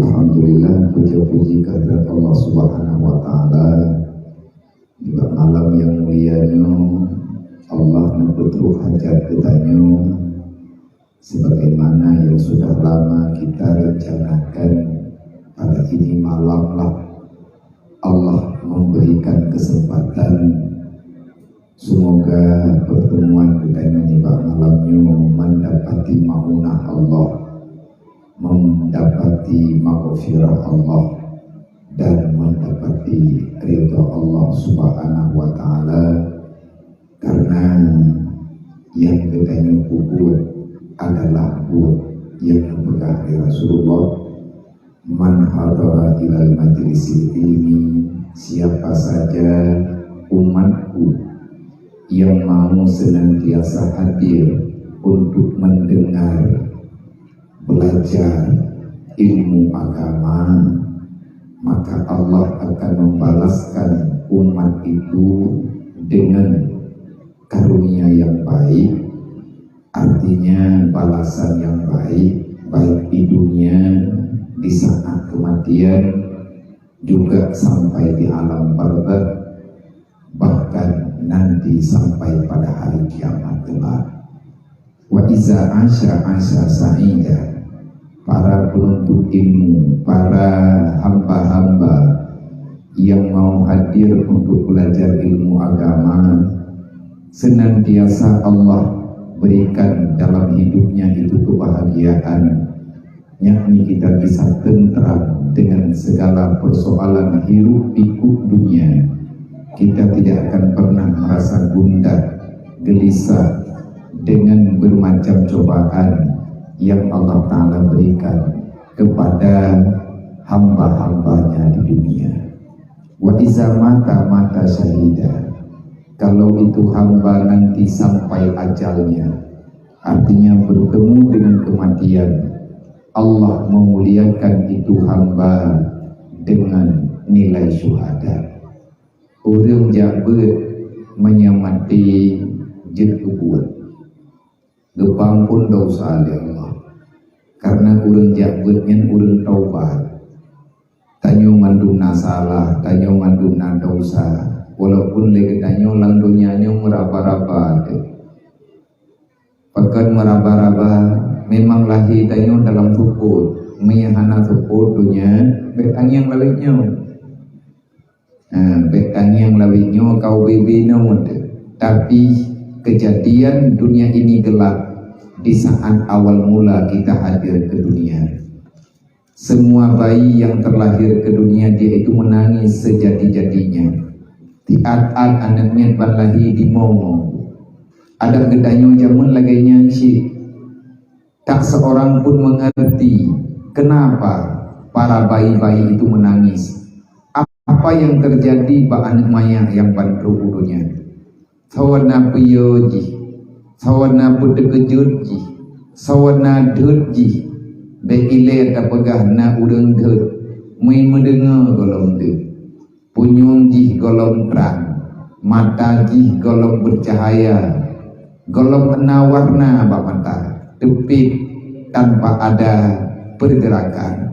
Alhamdulillah, puji-puji kehadirat Allah Subhanahu wa Ta'ala. Di malam yang mulianya Allah menutup hajat kitanya, sebagaimana yang sudah lama kita rencanakan. Pada ini malamlah Allah memberikan kesempatan. Semoga pertemuan kita ini malamnya mendapati maunah Allah, mendapati maghfirah Allah, dan mendapati ridha Allah Subhanahu wa Ta'ala. Karena yang kita buat adalah buat yang dipegang Rasulullah. Man hadara ilal majlisi ilmi, siapa saja umatku yang mau senantiasa hadir untuk mendengar, belajar ilmu agama, maka Allah akan membalaskan umat itu dengan karunia yang baik. Artinya balasan yang baik, baik di dunia, di saat kematian, juga sampai di alam barzakh, bahkan nanti sampai pada hari kiamat kelak. Wa iza asya sa'ida, para penuntut ilmu, para hamba-hamba yang mau hadir untuk belajar ilmu agama, senantiasa Allah berikan dalam hidupnya itu kebahagiaan, yakni kita bisa tentram dengan segala persoalan hirup pikuk dunia. Kita tidak akan pernah merasa gundah, gelisah dengan bermacam cobaan yang Allah Ta'ala berikan kepada hamba-hambanya di dunia. Wa iza mata syahida, kalau itu hamba nanti sampai ajalnya, artinya bertemu dengan kematian, Allah memuliakan itu hamba dengan nilai syuhada. Orang jabut menyamati jid kubuat, gepang pun dosa oleh Allah. Karena orang jabutnya orang taubat, tanyo manduna salah, tanyo manduna dosa, walaupun lagi tanyo lang dunyanya meraba-raba, pekan meraba-raba. Memang lahir tanyo dalam tubuh, meyahana tubuh dunia, betang yang lawitnya, betang yang lawitnya kau bebina muda. Tapi kejadian dunia ini gelap di saat awal mula kita hadir ke dunia. Semua bayi yang terlahir ke dunia dia itu menangis sejadi-jadinya. Tiat-at anaknya berlahir di momo. Ada gedanyo jamun lagi nyanyi. Tak seorang pun mengerti kenapa para bayi-bayi itu menangis. Apa yang terjadi pada anak maya yang bantu udunya. Sawana piyoji, sawana budegejutji, sawana dutji, beile tapegah na udeng dut, mui mendengar golong dut, punyung ji golong terang, mata ji golong bercahaya, golong kena warna bak mata. Tepik tanpa ada pergerakan.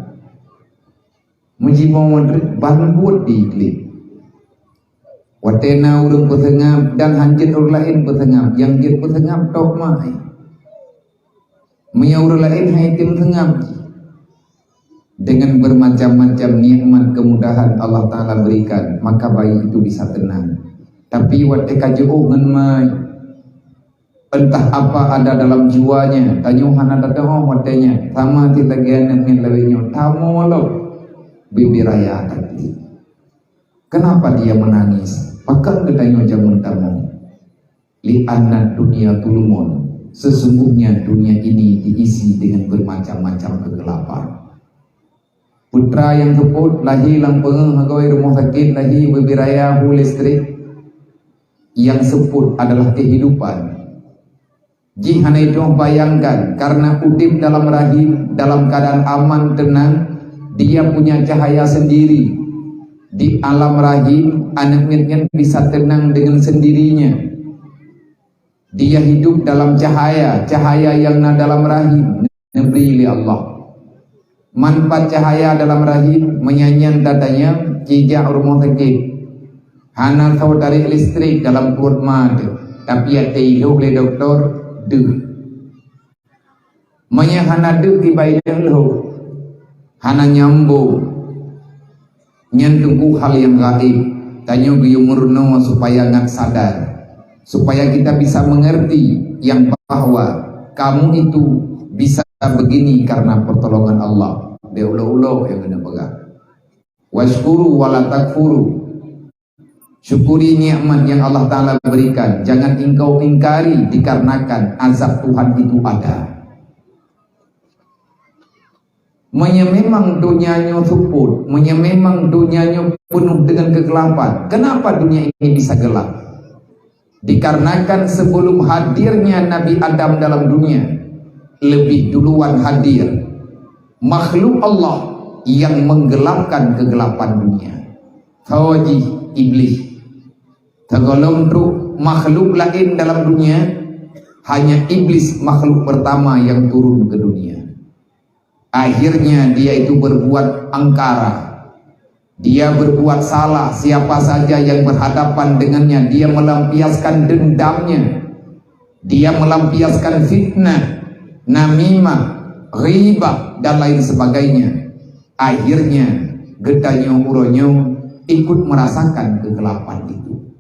Menjimau banbut di iklim. Watena urung pesengap dan hanjit urung lain pesengap. Yang jit pesengap tok mai. Maya urung lain haitim sengap. Dengan bermacam-macam nikmat kemudahan Allah Ta'ala berikan, maka bayi itu bisa tenang. Tapi wateka jauh ngan mai. Entah apa ada dalam jiwanya, tanyo hana datang watenya sama titagian min lawinyo tamu lo bibiraya tadi. Kenapa dia menangis? Pakai gedanyo jamun tamu. Li anna dunia tulmun, sesungguhnya dunia ini diisi dengan bermacam-macam kegelapan. Putra yang keput lahir lampeng hagoi rumah sakit lahir bibiraya hu listrik. Yang seput adalah kehidupan. Jihana itu bayangkan, karena udip dalam rahim dalam keadaan aman tenang, dia punya cahaya sendiri. Di alam rahim anaknya bisa tenang dengan sendirinya. Dia hidup dalam cahaya yang dalam rahim, diberi oleh Allah. manfaat cahaya dalam rahim menyanyian dadanya jejak rumah sakit hana tahu dari listrik dalam perut mad tapi ya teilu oleh doktor deh menyahana deh kibaileh lo hana nyambung nyentuh hal yang gaib tanya biumurno supaya ngat sadar supaya kita bisa mengerti yang bahwa kamu itu bisa begini karena pertolongan Allah. Dia ulo-ulo yang kena pegang. Washkuru wala takfuru. Syukuri nikmat yang Allah Ta'ala berikan. Jangan engkau ingkari dikarenakan azab Tuhan itu ada. Memang dunianya suput, memang dunianya penuh dengan kegelapan. Kenapa dunia ini bisa gelap? Dikarenakan sebelum hadirnya Nabi Adam dalam dunia, lebih duluan hadir makhluk Allah yang menggelapkan kegelapan dunia. Tawajih iblis. Tergolong untuk makhluk lain dalam dunia, hanya iblis makhluk pertama yang turun ke dunia. Akhirnya dia itu berbuat angkara. Dia berbuat salah, siapa saja yang berhadapan dengannya, dia melampiaskan dendamnya, dia melampiaskan fitnah, namimah, ghibah dan lain sebagainya. Akhirnya gedanya uronyo ikut merasakan kegelapan itu.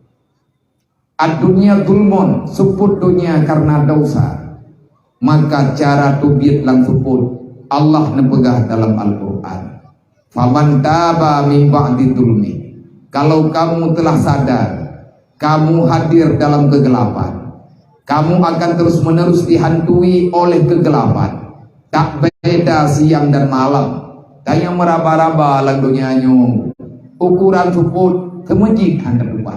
Ad-dunya zulmun, suput dunia karena dosa. Maka cara tubit lang suput Allah nepegah dalam Al-Quran. Faman taba min ba'di dzulmi. Kalau kamu telah sadar, kamu hadir dalam kegelapan, kamu akan terus-menerus dihantui oleh kegelapan. Tak beda siang dan malam. Tanya meraba-raba lang dunianya. Ukuran suput temejik handap lupa.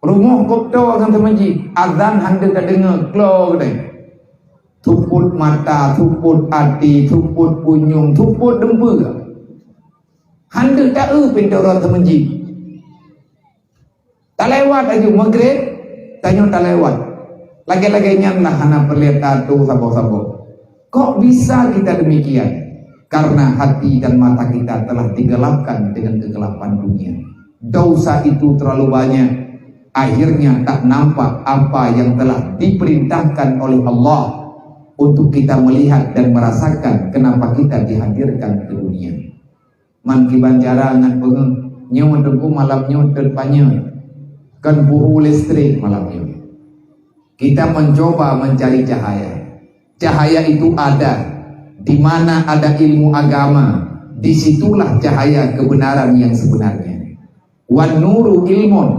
Rumah kopto akan temejik. Azan handap tak dengar. Klo deh. Tuput mata, tuput hati, tuput kunyung, tuput dempa. Handa tak pintu orang temenji. Tak lewat aja maghrib, tanya tak lewat. Lagi-lagi nyamlah hana perlihat tu sabo-sabo. Kok bisa kita demikian? Karena hati dan mata kita telah digelapkan dengan kegelapan dunia. Dosa itu terlalu banyak. Akhirnya tak nampak apa yang telah diperintahkan oleh Allah untuk kita melihat dan merasakan kenapa kita dihadirkan ke dunia. Man kibanjara ngan pengeng nyawa dengku malam nyawa terpanya kan buhu listrik malamnya. Kita mencoba mencari cahaya. Cahaya itu ada di mana ada ilmu agama, disitulah cahaya kebenaran yang sebenarnya. Wan nuru ilmun,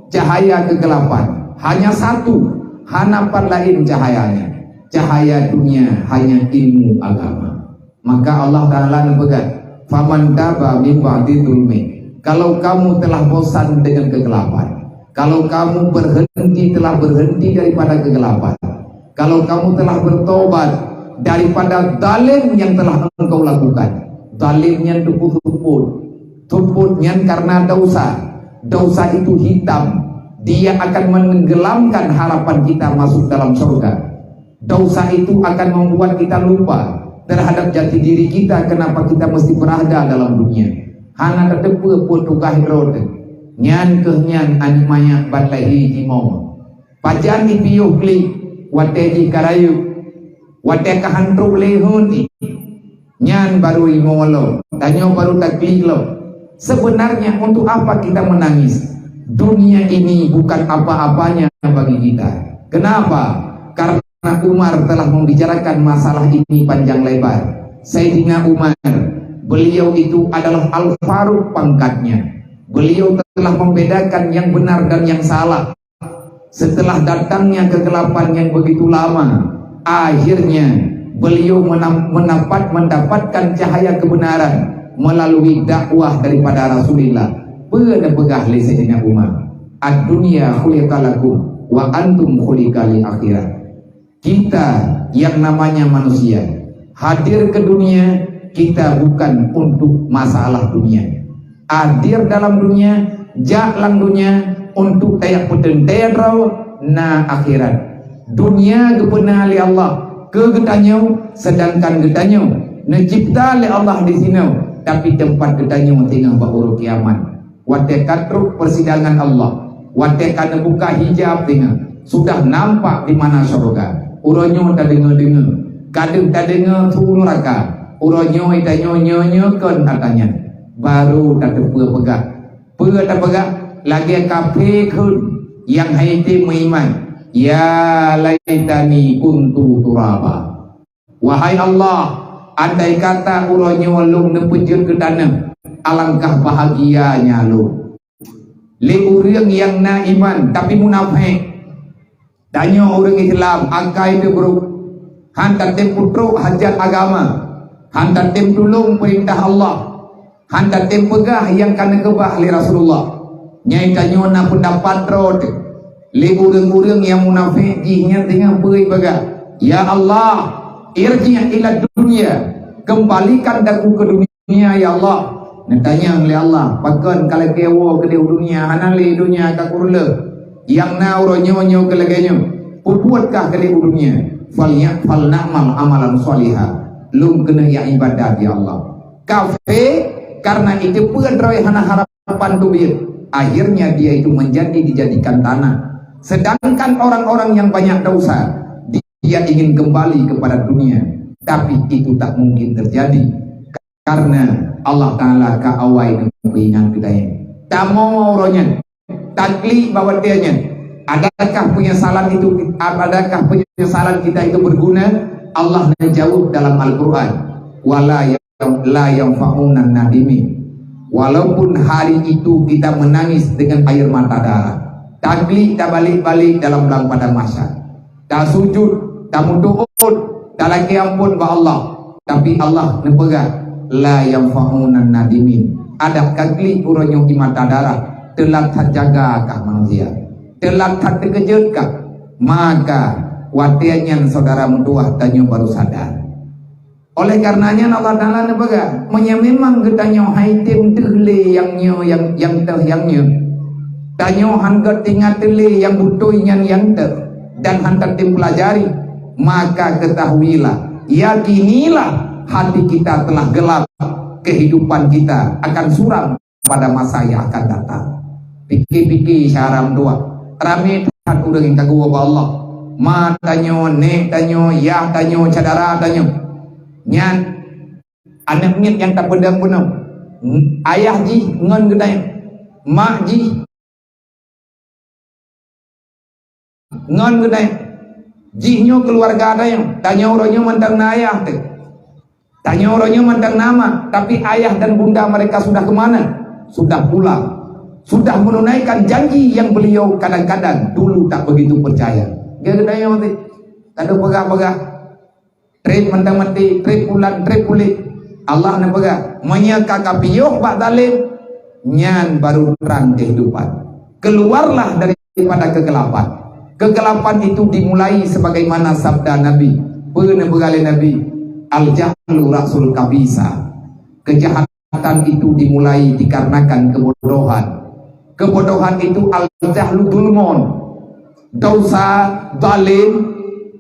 cahaya kegelapan hanya satu, hanapan lain cahayanya. Cahaya dunia hanya ilmu agama. Maka Allah Ta'ala berkata, faman taba min ba'di dzulmi. Kalau kamu telah bosan dengan kegelapan, kalau kamu telah berhenti daripada kegelapan, kalau kamu telah bertobat daripada zalim yang telah engkau lakukan, zalimnya tuputnya karena dosa itu hitam, dia akan menenggelamkan harapan kita masuk dalam surga. Dosa itu akan membuat kita lupa terhadap jati diri kita. Kenapa kita mesti berada dalam dunia? Hana terdepa pun tukah roda. Nyan kehnyan animaya batlahi himong. Pajan dipiyuh kli wateji karayu. Wate kahantruk lehun. Nyan baru imolo. Tanyo baru taklik lo. Sebenarnya untuk apa kita menangis? Dunia ini bukan apa-apanya bagi kita. Kenapa? Karena Umar telah membicarakan masalah ini panjang lebar. Sayyidina Umar, beliau itu adalah Al-Faruq pangkatnya. Beliau telah membedakan yang benar dan yang salah. Setelah datangnya kegelapan yang begitu lama, akhirnya beliau mendapatkan cahaya kebenaran melalui dakwah daripada Rasulullah. Pegah Sayyidina Umar. Ad-dunya khuliqalakum wa antum khuliqali akhirat. Kita yang namanya manusia hadir ke dunia, kita bukan untuk masalah dunia. Hadir dalam dunia, jalan dunia untuk tayak peden tayarau na akhirat. Dunia kebenar oleh Allah ke getanyo, sedangkan getanyo Necipta oleh Allah di sini, tapi tempat ketanya tengah baru kiamat. Wate katruk persidangan Allah, wate kana buka hijab tengah, sudah nampak di mana surga. Uronyo tak dengar, kadang tak dengar tu neraka. Uronyo tak nyonya-nyonya katanya, baru tak pegang. Tak pegang, lagi kafe kun yang haiti mengiman. Ya laitani kuntu turaba. Wahai Allah, andai kata uronyo lu nepejut ke tanah, alangkah bahagianya lu. Le orang yang na iman tapi munafik, tanya orang Islam akai itu buruk, hantar tem putruk hajat agama, hantar tem tulung perintah Allah, hantar tem pegah yang kana kebah li Rasulullah. Nyai tanya na pendapat rod. Le orang-orang yang munafik jihnya tengah beri baga. Ya Allah, irji' ila dunia, kembalikan aku ke dunia ya Allah. Natanya oleh Allah, pakan kalau kewa ke dunia, hanali dunia ka kurle. Yang na uronyo ke laganyo, pupuatkah ke dunia? Fal na'mal amalan salihah. Lum kena ya ibadat ya Allah. Kafe karena itu peroy hana harapan tubir. Akhirnya dia itu dijadikan tanah. Sedangkan orang-orang yang banyak dosa, dia ingin kembali kepada dunia, tapi itu tak mungkin terjadi karena Allah Ta'ala kaawai dengan kita. Tak mau orangnya takli bawa dianya. Adakah penyesalan kita itu berguna? Allah menjawab dalam Al-Quran, wala yanfa'unan nadimi. Walaupun hari itu kita menangis dengan air mata darah, takli tak balik-balik dalam bulan pada masa, tak sujud, tak mudu'ud, tak lagi ampun ba Allah, tapi Allah nepegang la yanfa'unan nadimin. Ada kagli urang yang di mata darah telah terjagakah manusia, telah terkejutkah, maka watiannya saudara mentua tanya baru sadar. Oleh karenanya Allah Ta'ala nepegang memang ketanya haitim tehle yang tanyo hantar tinggal tele yang butuh yang dan hantar tim pelajari, maka ketahuilah, yakinilah hati kita telah gelap, kehidupan kita akan suram pada masa yang akan datang. Pikir-pikir syaram dua rame tak urang yang kagua ba Allah, ma tanyo ne tanyo ya tanyo cadara tanyo nyan anak mit yang tak pedang punau ayah ji ngon gedai mak ji ngon gede jihnyo keluarga ada yang tanya orangnya mandang ayah te, tanya orangnya mandang nama, tapi ayah dan bunda mereka sudah kemana? Sudah pulang, sudah menunaikan janji yang beliau kadang-kadang dulu tak begitu percaya. Gede yang mati, ada pegah-pegah, trip mandang mati, trip pulang, trip pulih. Allah nak pegah, menyaka kapiyuh bak dalim, nyan baru terang kehidupan. Keluarlah daripada kegelapan. Kegelapan itu dimulai sebagaimana sabda Nabi, pernah berkali Nabi, al-jahlu rasul kabisa. Kejahatan itu dimulai dikarenakan kebodohan. Kebodohan itu al-jahlu dulmon. Dosa, zalim,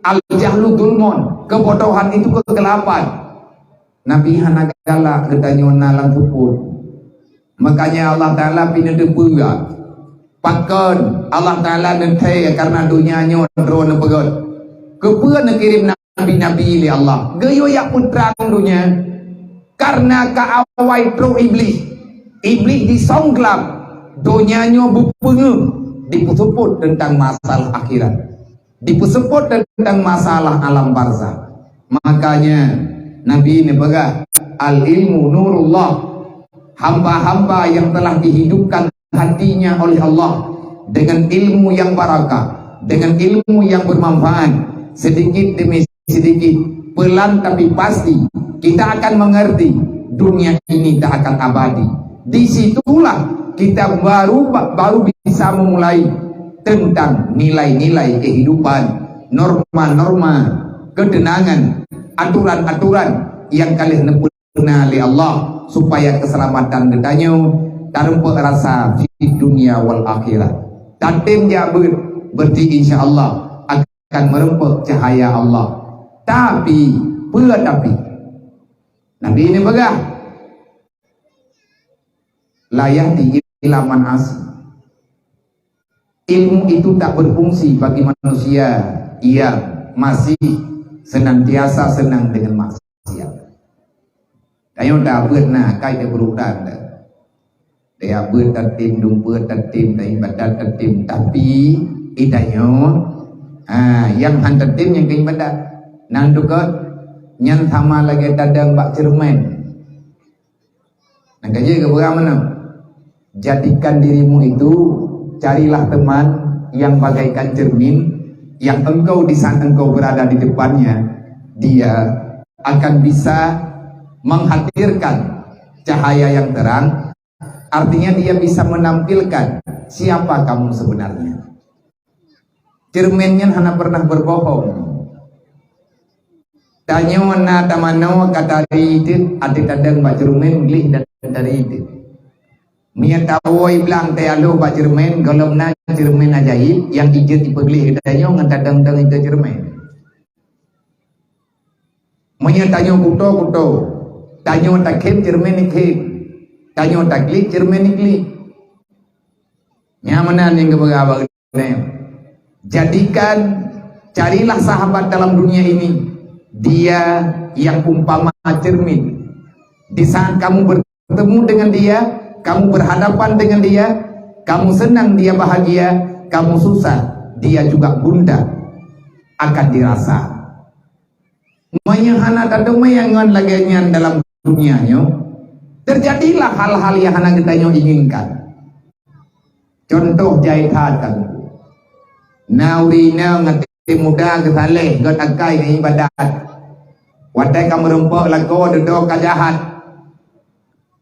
al-jahlu dulmon. Kebodohan itu kegelapan. Nabi hanagala ketanyona lang pupul. Makanya Allah Ta'ala pinedepura. Pakon Allah Ta'ala nanti karena dunianya drone pegot kepuan kirim nabi-nabi li Allah gayo yak putra dunia karena kaawai pro iblis disongklap dunianya bupengeng dipusuput tentang masalah akhirat, dipusuput tentang masalah alam barzah. Makanya Nabi ini baga al ilmu nurullah, hamba-hamba yang telah dihidupkan hatinya oleh Allah dengan ilmu yang barakah, dengan ilmu yang bermanfaat, sedikit demi sedikit, pelan tapi pasti kita akan mengerti dunia ini tak akan abadi. Disitulah kita baru bisa memulai tentang nilai-nilai kehidupan, norma-norma, ketenangan, aturan-aturan yang kalian nepuna oleh Allah supaya keselamatan kedanyo tanpa rasa di dunia wal akhirat. Dan tim jabut berarti insya Allah akan merempuk cahaya Allah. Tapi Andi ini begah layak di ilaman asli. Ilmu itu tak berfungsi bagi manusia yang masih senantiasa senang dengan maksiat. Kayo dah beuna kai dia berurutan dah. Dia bertatim dumpa tatim dan ibadat tatim tapi idanyo yang hantatim yang ke ibadat. Nang dukat nyan sama lagi tadang bak cermen. Nang kaje ke berang mana? Jadikan dirimu itu, carilah teman yang bagaikan cermin, yang engkau di saat engkau berada di depannya, dia akan bisa menghadirkan cahaya yang terang. Artinya dia bisa menampilkan siapa kamu sebenarnya. Cerminnya hana pernah berbohong. Tanya mana tamano kata itu, ada kadang bak cermin glih dari itu. Mia tawoi bilang tealu bak cermin, golong na cermin ajaib yang ijit dipeglih tanya ngadang dang itu cermin. Mia tanya kuto, tanya takim cermin ikhim, tanya taklik cermin iklik. Nyamanan yang keberabang ini. Jadikan, carilah sahabat dalam dunia ini. Dia yang umpama cermin. Di saat kamu bertemu dengan dia, kamu berhadapan dengan dia, kamu senang dia bahagia, kamu susah dia juga gundah, akan dirasa. Menyahana tadu mayangan lagian dalam dunianya, terjadilah hal-hal yang hana kita inginkan. Contoh jahitan, naurina ngati muda kesaleh, got akai ke ibadat, watai kamu rempok lagu duduk kajahat.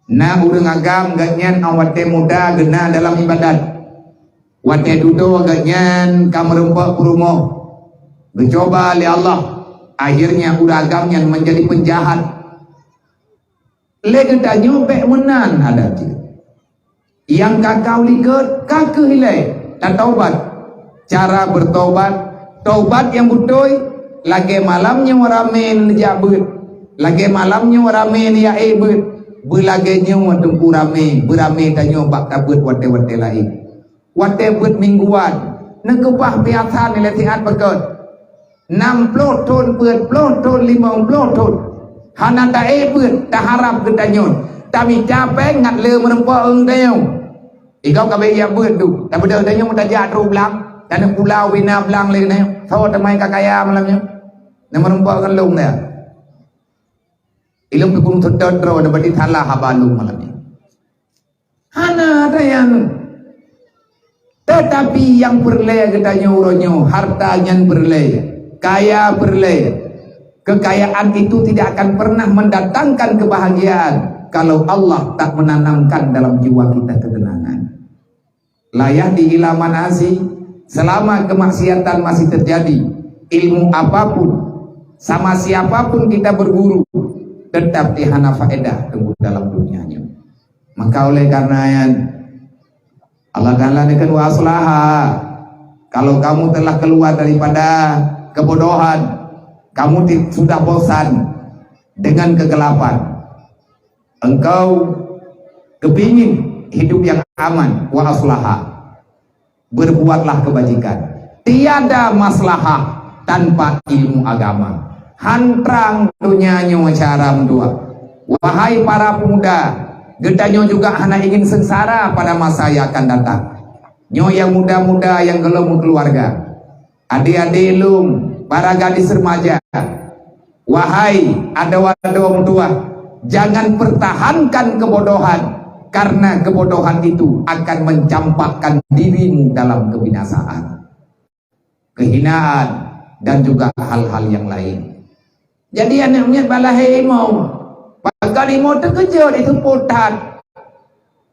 Na urang agam ganyan ang wate muda gena dalam ibadat. Wate dudo ganyan kamerempak perumoh. Mencoba oleh Allah. Akhirnya urang agamnya menjadi penjahat. Lagi tak nyobek menan ada je. Yang kakau liket kakek hilai. Tak taubat. Cara bertobat. Taubat yang betul. Lagi malamnya waramen jabut. Lagi malamnya waramen ya ebut. Berlagainya waktu berame tanya bak tabut wate-wate lain. Wate but mingguan. Nekebah biasa ni latihan berkut. 60 ton beut 10 ton 50 ton. Hana tak beut tak harap ketanyon. Tapi capek ngat le merempak engkau. Ikau kabe ya beut tu. Tak beda tanya tak jatuh belang. Dan pulau Wina belang le ni. Tahu temai kakaya malamnya. Nak merempak kan long dia. Ilmu pun tertodro dapat dithalah habalung malam ini. Hana ada yang tetapi yang berlaya katanya uronyo, hartanya berlaya, kaya berlaya. Kekayaan itu tidak akan pernah mendatangkan kebahagiaan kalau Allah tak menanamkan dalam jiwa kita ketenangan. Layak di ilaman asih selama kemaksiatan masih terjadi, ilmu apapun sama siapapun kita berguru tetap dihana faedah tunggu dalam dunianya. Maka oleh karena Allah Ta'ala dengan waslaha, kalau kamu telah keluar daripada kebodohan, kamu sudah bosan dengan kegelapan, engkau kepingin hidup yang aman, wa aslaha, berbuatlah kebajikan. Tiada maslahah tanpa ilmu agama. Hantrang dunianya cara mendua. Wahai para pemuda, gedanyo juga hanya ingin sengsara pada masa yang akan datang. Nyo yang muda-muda yang gelem keluarga, adik-adik lum, para gadis remaja, wahai ada orang tua, jangan pertahankan kebodohan, karena kebodohan itu akan mencampakkan dirimu dalam kebinasaan, kehinaan, dan juga hal-hal yang lain. Jadi anaknya balahai mau pakai mau terkejut itu putat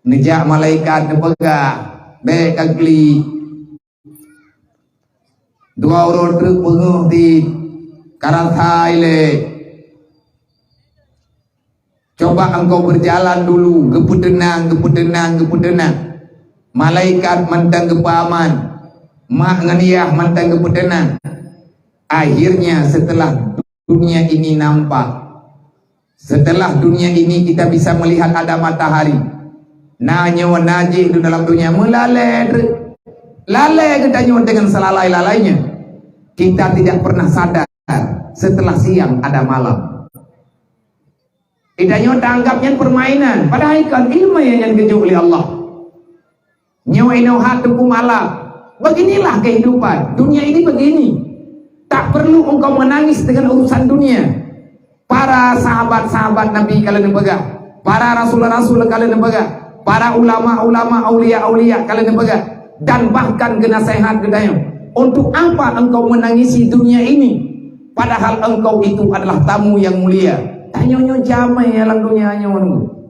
nejak malaikat nepegah baik kagli dua orang truk penguh di Karanthai le. Coba engkau berjalan dulu, geput tenang. Malaikat mantang gepaman, mak nganiyah mantang geput tenang. Akhirnya setelah dunia ini nampak Setelah dunia ini kita bisa melihat ada matahari. Nanya najih di dalam dunia melalai kita dengan selalai-lalainya. Kita tidak pernah sadar setelah siang ada malam. Kita anggapnya permainan, padahal kan ilmu yang kejuk oleh Allah. Nyawa inauhat hukum alam. Beginilah kehidupan. Dunia ini begini. Tak perlu engkau menangis dengan urusan dunia. Para sahabat-sahabat Nabi kalian pegang, para rasul-rasul kalian pegang, para ulama-ulama, aulia-aulia kalian pegang, dan bahkan kenasehat gedanya. Untuk apa engkau menangisi dunia ini? Padahal engkau itu adalah tamu yang mulia. Tanya-nyo jamai dalam dunia nyo,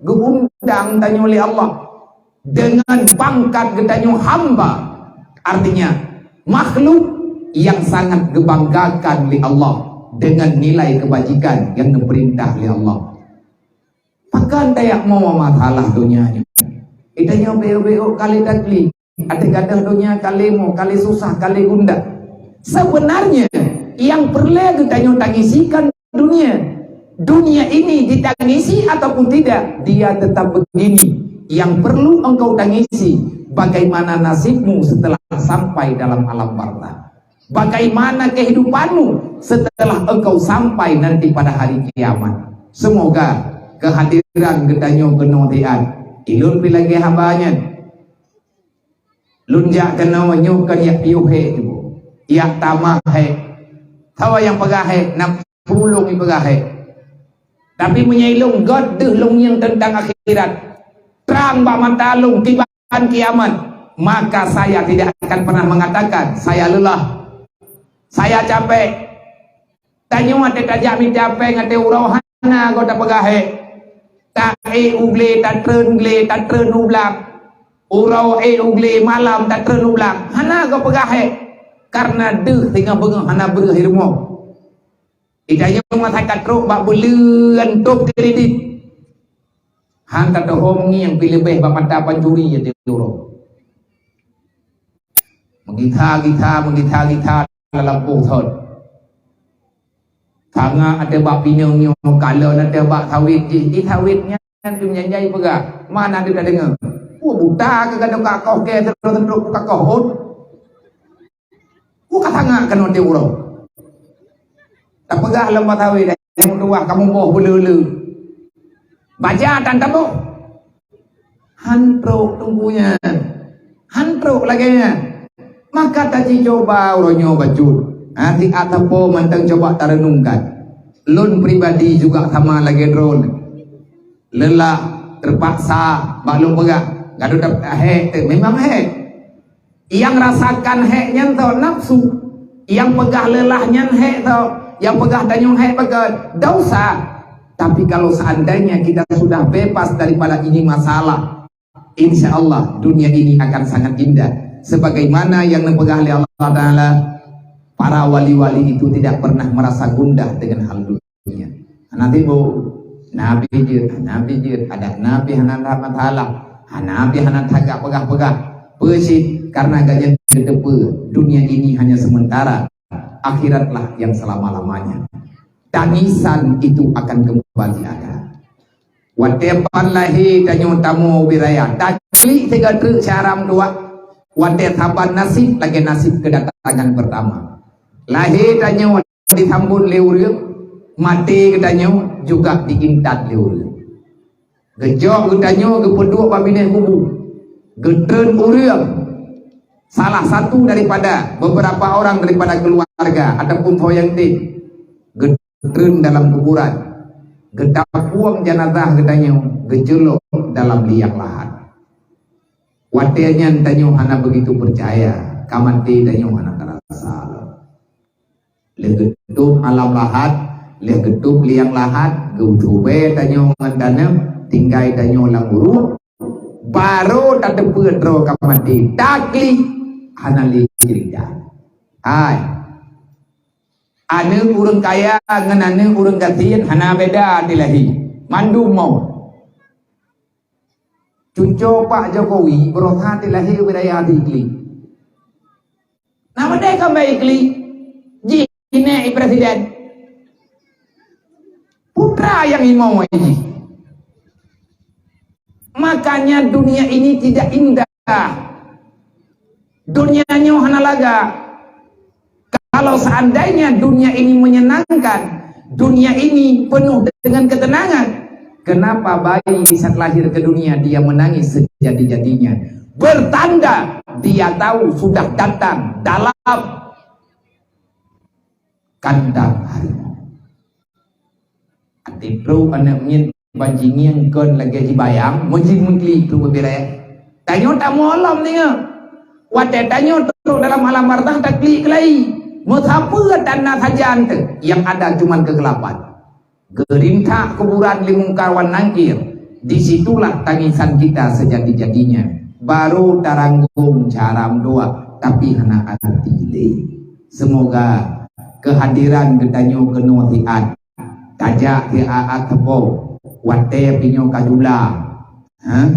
geundang tanya oleh Allah dengan pangkat gedanya hamba. Artinya makhluk yang sangat dibanggakan oleh Allah dengan nilai kebajikan yang diperintah oleh Allah. Pakan tayak mau masalah dunianya. Itanya beo-beo kali takli. Ada-ada dunia kali mau, kali susah, kali gundah. Sebenarnya yang perlu kita tangisikan dunia. Dunia ini ditangisi ataupun tidak, dia tetap begini. Yang perlu engkau tangisi, bagaimana nasibmu setelah sampai dalam alam barzakh. Bagaimana kehidupanmu setelah engkau sampai nanti pada hari kiamat. Semoga kehadiran gedanyo kenotian ilun pilagi hambanya lunjak kena menyukan yak piuhe ibu yak tamah he tawa yang pegahe nak pulung i pegahe tapi menyailung god deh lung yang tentang akhirat terang bak mantalung tibakan kiamat, maka saya tidak akan pernah mengatakan saya lelah, saya capek. Tanya ada tajak mi capek ngate urauhana kota pegahe. Tak ugle tak tren ublak. Urau ugle malam tak tren ublak. Hana kau pegahe. Karena deh tinggal bengah hana berhirmo. Idanya mengatakan truk bak belian top kredit. Hantar dohongi yang pilih beh bak mata pancuri ya urau. Menggita dalam puthot tanga ada bak pinang nyo kalau ada bak tawit di tawitnya kan menyanyi pegah mana dia dah dengar buta ke kadang kakoh ke terus kakoh hot tanga kan dia urang tak pegah lembah tawit yang tua kamu boh belulu baca dan tamu hantruk tunggunya hantruk lagi nya. Maka tadi coba uronyo bajut. Nanti atapo mantang coba tarenungkan. Lun pribadi juga sama lagi drone. Lelah, terpaksa, maklum pegak. Gaduh dapat hek, memang hek. Yang rasakan heknya tau nafsu. Yang pegah lelahnya hek tau. Yang pegah tanyung hek pegah dosa. Tapi kalau seandainya kita sudah bebas daripada ini masalah, insya Allah dunia ini akan sangat indah. Sebagaimana yang dipegah oleh Allah Ta'ala, para wali-wali itu tidak pernah merasa gundah dengan hal dunia. Nanti bu, Nabi jir, ada Nabi hanan rahmat Allah, Nabi hanan tagak pegah-pegah, persit karena gajian kedepe. Dunia ini hanya sementara, akhiratlah yang selama-lamanya. Tangisan itu akan kembali ada. Watepan lahi danyo tamu biraya, takli tiga truk syaram dua. Wadah taban nasib lagi nasib kedatangan pertama. Lahir danyo disambut leureuk, mati kedanyo juga diintat leureuk. Gejok kedanyo gepeduk babine kubu. Gedren urang. Salah satu daripada beberapa orang daripada keluarga ataupun hoyang ti gedren dalam kuburan. Gedapuang jenazah kedanyo gejelok dalam liang lahat. Wadenya tanyo hana begitu percaya, kamati tanyo hana terasa. Legetup alam lahat, legetup liang lahat, geutube tanyo ngandana, tinggai tanyo languru, baru tak pedro kamati, takli hana cerita. Hai, ane urang kaya ngan ane urang gatian hana beda dilahi, mandu mau. Cucu Pak Jokowi berhati lahir wilayah Ikli. Nama dia kembali Ikli. Jine presiden. Putra Putra yang imau ini. Makanya dunia ini tidak indah. Dunianya hanalaga. Kalau seandainya dunia ini menyenangkan, dunia ini penuh dengan ketenangan, kenapa bayi bisa lahir ke dunia dia menangis sejadi-jadinya? Bertanda dia tahu sudah datang dalam kandang harimau. Ati pro anak nyin banjingin kon lagi dibayang, mungkin mungkin tu berbeda. Tanyo tak malam ni ke? Wadah tanyo tu dalam alam barzah tak klik lagi. Mengapa tanah saja tu yang ada cuma kegelapan. Gerintah kuburan limungkawan nangkir. Disitulah tangisan kita sejadi-jadinya. Baru taranggung caram doa, tapi hana arti. Semoga kehadiran gedanyo kenuhian. Tajak ke aat tepo. Wate pinyo kajula.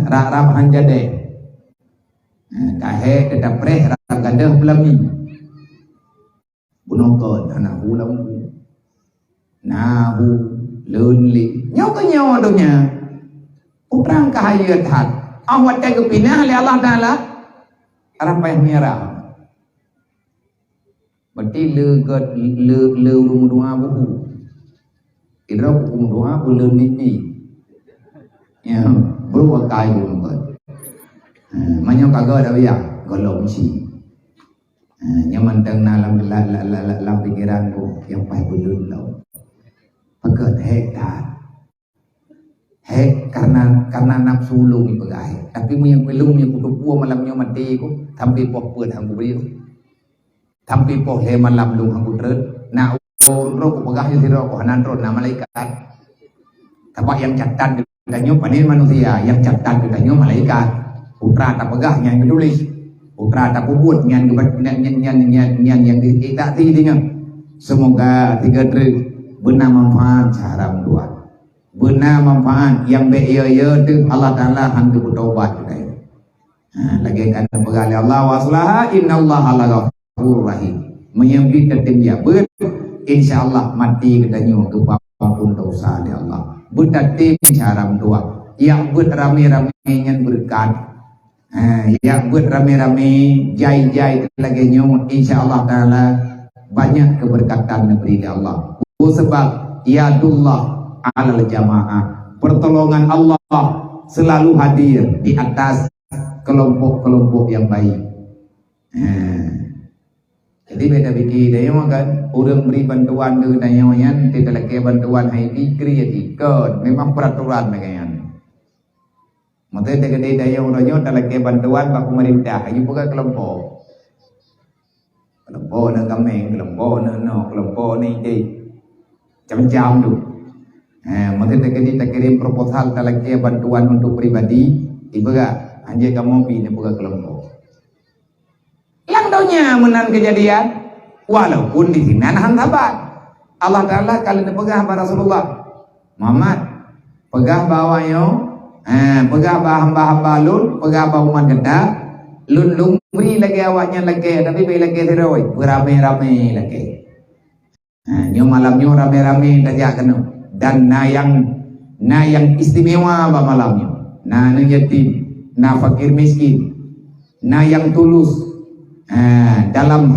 Rak-rak hanjade. Kahe kedapreh rak gadah belami. Bunokon anak ulam nahu lunli nyoka nyawa dunia utrang kahayat hat awat ke pinah oleh Allah Taala apa yang merah berarti le urung doa buku idra urung doa ulun ni ya berubah kayu kan banyak kagak ada ya golong si nyaman teng dalam pikiranku yang paling belum tahu. Pegat karena nafsu lung pegai. Tapi yang belum yang kutu puo malamnya mati ku, tampi poh pun hangku beri. Tampi poh he malam lung hangku teret. Na ro ku pegai si ro ku hanan ro na malaikat. Tapi yang catat ditanya panen manusia, yang catat ditanya malaikat. Putra tak pegah yang peduli. Putra tak kubut nyan yang kita dengan semoga tiga trik benar manfaat cara dua benar manfaat yang beya tu Allah Taala hantu bertobat lagi kan pegali Allah waslaha innallaha laghafurur rahim menyambit tetimnya ber insyaallah mati katanya ke pun dosa oleh Allah bertatim cara dua yang berrame-rame yang berkat yang buat rame-rame jai-jai lagi nyom insyaallah taala banyak keberkatan negeri Allah. Sebab yadullah alal jamaah, pertolongan Allah selalu hadir di atas kelompok-kelompok yang baik. Jadi beda biki dia kan orang beri bantuan ke dayangan tidak lagi bantuan hai fikri kan memang peraturan mereka. Maksudnya gede daya orangnya tak lagi bantuan pak pemerintah, ini bukan kelompok nak kami, kelompok ni je, macam-macam tu. Maksudnya gede tak kirim proposal tak lagi bantuan untuk pribadi, ibu gak, hanya kamu pilih bukan kelompok. Yang tahunya menang kejadian, walaupun di sini nahan sabar. Allah Taala kali ni pegah pada Rasulullah Muhammad, pegah bawahnya. Pegah hamba-hamba lun, pegah umat kita, lun beri lagi awaknya lagi, tapi beri lagi teroi, beramai-ramai lagi. Nyo malamnya ramai-ramai tajak kena, dan na yang istimewa ba malamnya, na yatim, na fakir miskin, na yang tulus. Dalam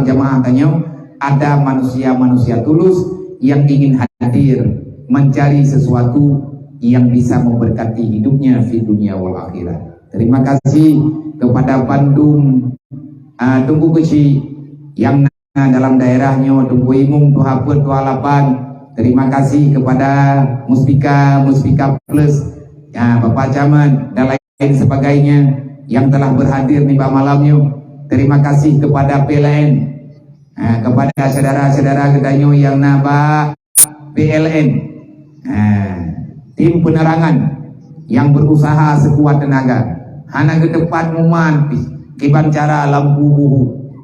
jamaah tanya ada manusia-manusia tulus yang ingin hadir mencari sesuatu yang bisa memberkati hidupnya di dunia wal akhirat. Terima kasih kepada Bandung Tunggu Keci yang dalam daerahnya Tunggu Imung Tuhaput Tuhalapan. Terima kasih kepada Muspika Plus ya, Bapak Camat dan lain sebagainya yang telah berhadir di malamnya. Terima kasih kepada PLN, kepada saudara-saudara gedanyo yang naba PLN, tim penerangan yang berusaha sekuat tenaga. Hana ke depan muman kiban cara lampu buhu.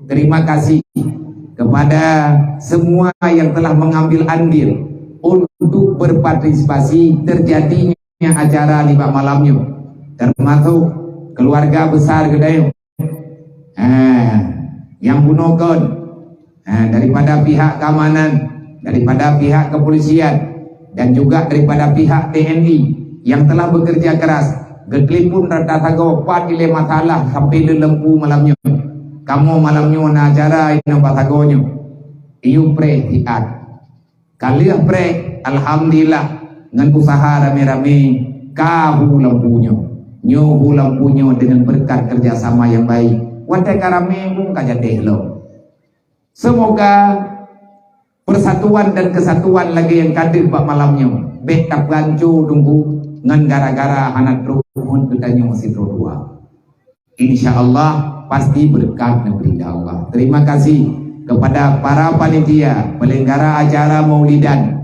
Terima kasih kepada semua yang telah mengambil andil untuk berpartisipasi terjadinya acara 5 malamnya, termasuk keluarga besar Gedayo yang Bunokon, daripada pihak keamanan daripada pihak kepolisian dan juga daripada pihak TNI yang telah bekerja keras. Getlipun rata tago pat ile masalah sampai lempu malamnya. Kamu malamnya na acara ina batagonyo. Iu pre hiat. Kalian pre alhamdulillah ngan usaha rame-rame kahu lampunyo. Nyohu lampunyo dengan berkat kerjasama yang baik. Watai karame mung kajadeh lo. Semoga persatuan dan kesatuan lagi yang kadir pak malamnya. Betap gancu tunggu ngan gara-gara anak ruhun ketanya masih dua. InsyaAllah pasti berkat negeri Allah. Terima kasih kepada para panitia penyelenggara acara maulidan,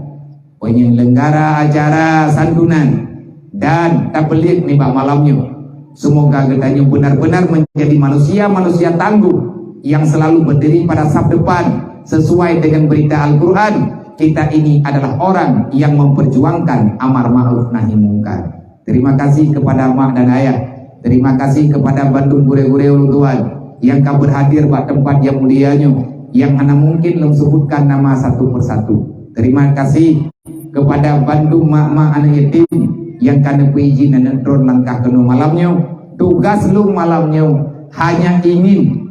penyelenggara acara santunan dan tabligh nih pak malamnya. Semoga ketanya benar-benar menjadi manusia-manusia tangguh yang selalu berdiri pada saf depan sesuai dengan berita Al-Quran. Kita ini adalah orang yang memperjuangkan amar ma'ruf nahi mungkar. Terima kasih kepada mak dan ayah. Terima kasih kepada Bandung gure-gure Tuhan yang kabur hadir pada tempat yang mulianya, yang mana mungkin sebutkan nama satu persatu. Terima kasih kepada Bandung mak-mak anak yatim yang kana izin dan drone langkah kena malamnya. Tugas lu malamnya hanya ingin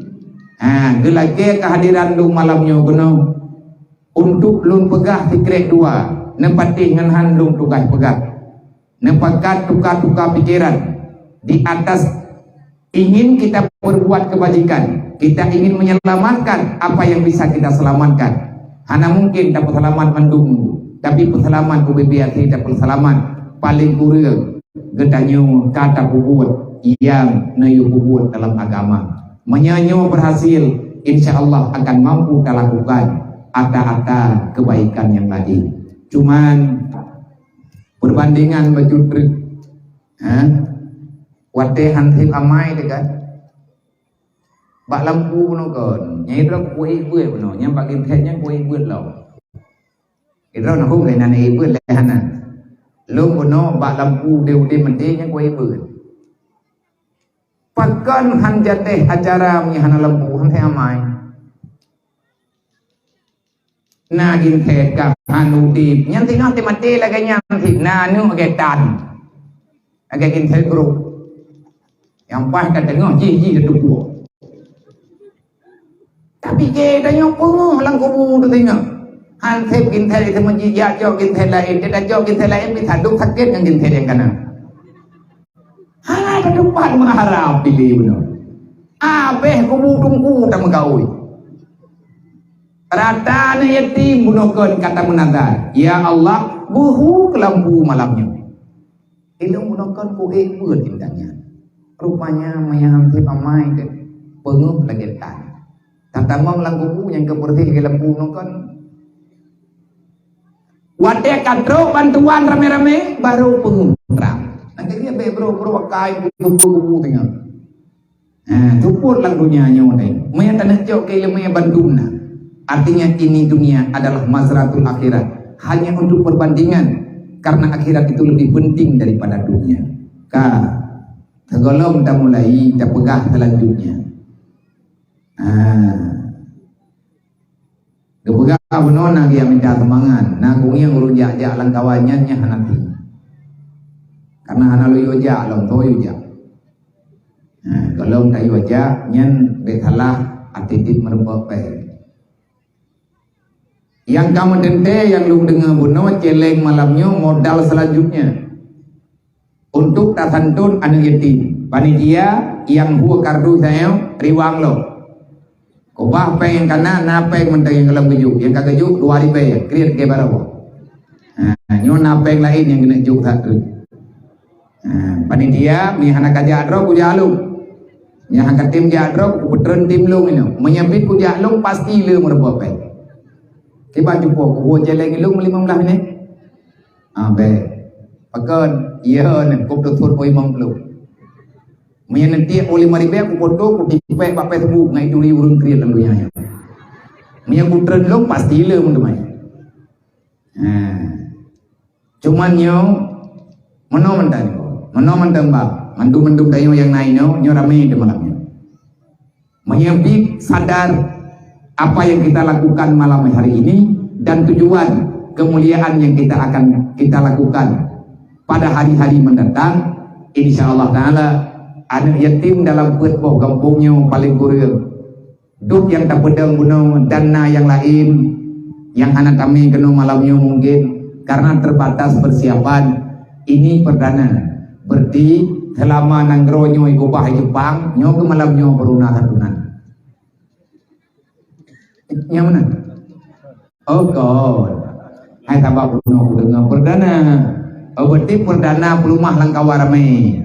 gelage kehadiran lu malamnya kena untuk lu pegah tikrek dua nempati ngan handung tugas pegah nempakat tukar-tukar pikiran di atas ingin kita berbuat kebajikan, kita ingin menyelamatkan apa yang bisa kita selamatkan. Hana mungkin dapat selamat mandung, tapi peselamat UBBRT dapat selamat paling kurang gedanyo kata bubuat yang nayu bubuat dalam agama. Menyanyo berhasil, insya Allah akan mampu kita lakukan ata-ata kebaikan yang tadi. Cuman perbandingan bajudrik, wate hantip amai dekat bak lampu puno kon nyai dro kuih buat puno nyam bak intenya kuih buat lo idro nak hung nana buat lehana lo puno bak lampu deu mentenya kuih buat pakan hanjateh acara menyahana lampu hante amai na ginthet kap hanu dip nyanti ngate mate lagi nyanti na nu agak tan agak ginthet grup yang pas kata tengok ji tu buat. Tapi ke dah nyok penguh lang kubu tu tengok. Han thep ginthai sama ji ya jok ginthai lain, dia dah jok ginthai lain bisa duk sakit dengan ginthai yang kanan. Ada tempat mengharap pilih benar. Abeh kubu tungku tak menggaui. Rata ni yatim bunuhkan kata menazar. Ya Allah, buhu kelambu malamnya. Ilmu bunuhkan kuih buat tindanya. Rupanya menyangkut amai ke penguh lagi tan. Tata mau langgubu yang keperti ke lampu nongkon. Wadah kadro bantuan rame-rame baru penguh terang. Nanti dia bro wakai bubu tengah. Tupur langgunya nyone. Maya tanah jauh ke ilmu banduna. Artinya ini dunia adalah mazratul akhirat. Hanya untuk perbandingan karena akhirat itu lebih penting daripada dunia. Segolong dah mulai dah pegah selanjutnya. Dia pegah benar nak dia minta semangat. Nak yang urujak jak langkawannya nanti. Karena hana lu yojak long to yojak. Kalau tak yojak nyen betalah atitip merebak pe. Yang kamu dente yang lu dengar bunuh celeng malamnya modal selanjutnya. Untuk tasantun anu yatim panitia yang huwa kardu saya riwang lo kobah pengen kana napeng mentang yang kelam kejuk yang kagejuk 2000 ya kriat ke berapa nyo napeng lain yang kena juk satu panitia mi hana kaja adro ku jalung nya hangkat tim jadro ku petren tim lung ini menyambit ku jalung pasti le merba pe kiba jupo ku jeleng lung 15 menit be pakan iya nih, kau betul kau imam belum. Menyanyi oleh maribe aku foto, aku tipe pakai tebu, ngai duri urun kriat dalam dunia. Yang aku terendong pasti le teman. Cuman nyo, menomentan bab, mandu dayo yang naik nyo rame di malamnya. Menyambit sadar apa yang kita lakukan malam hari ini dan tujuan kemuliaan yang kita lakukan pada hari-hari mendatang. Insyaallah taala anak yatim dalam perut kampungnya paling kurang duk yang tak pedang guna dana yang lain yang anak kami kena malamnya mungkin karena terbatas persiapan. Ini perdana berarti selama nanggronyo ikubah Jepang nyo ke malamnya peruna katunan yang mana? Oh God, hai tabak puno dengan perdana. Oh berarti perdana pelumah langkawa ramai.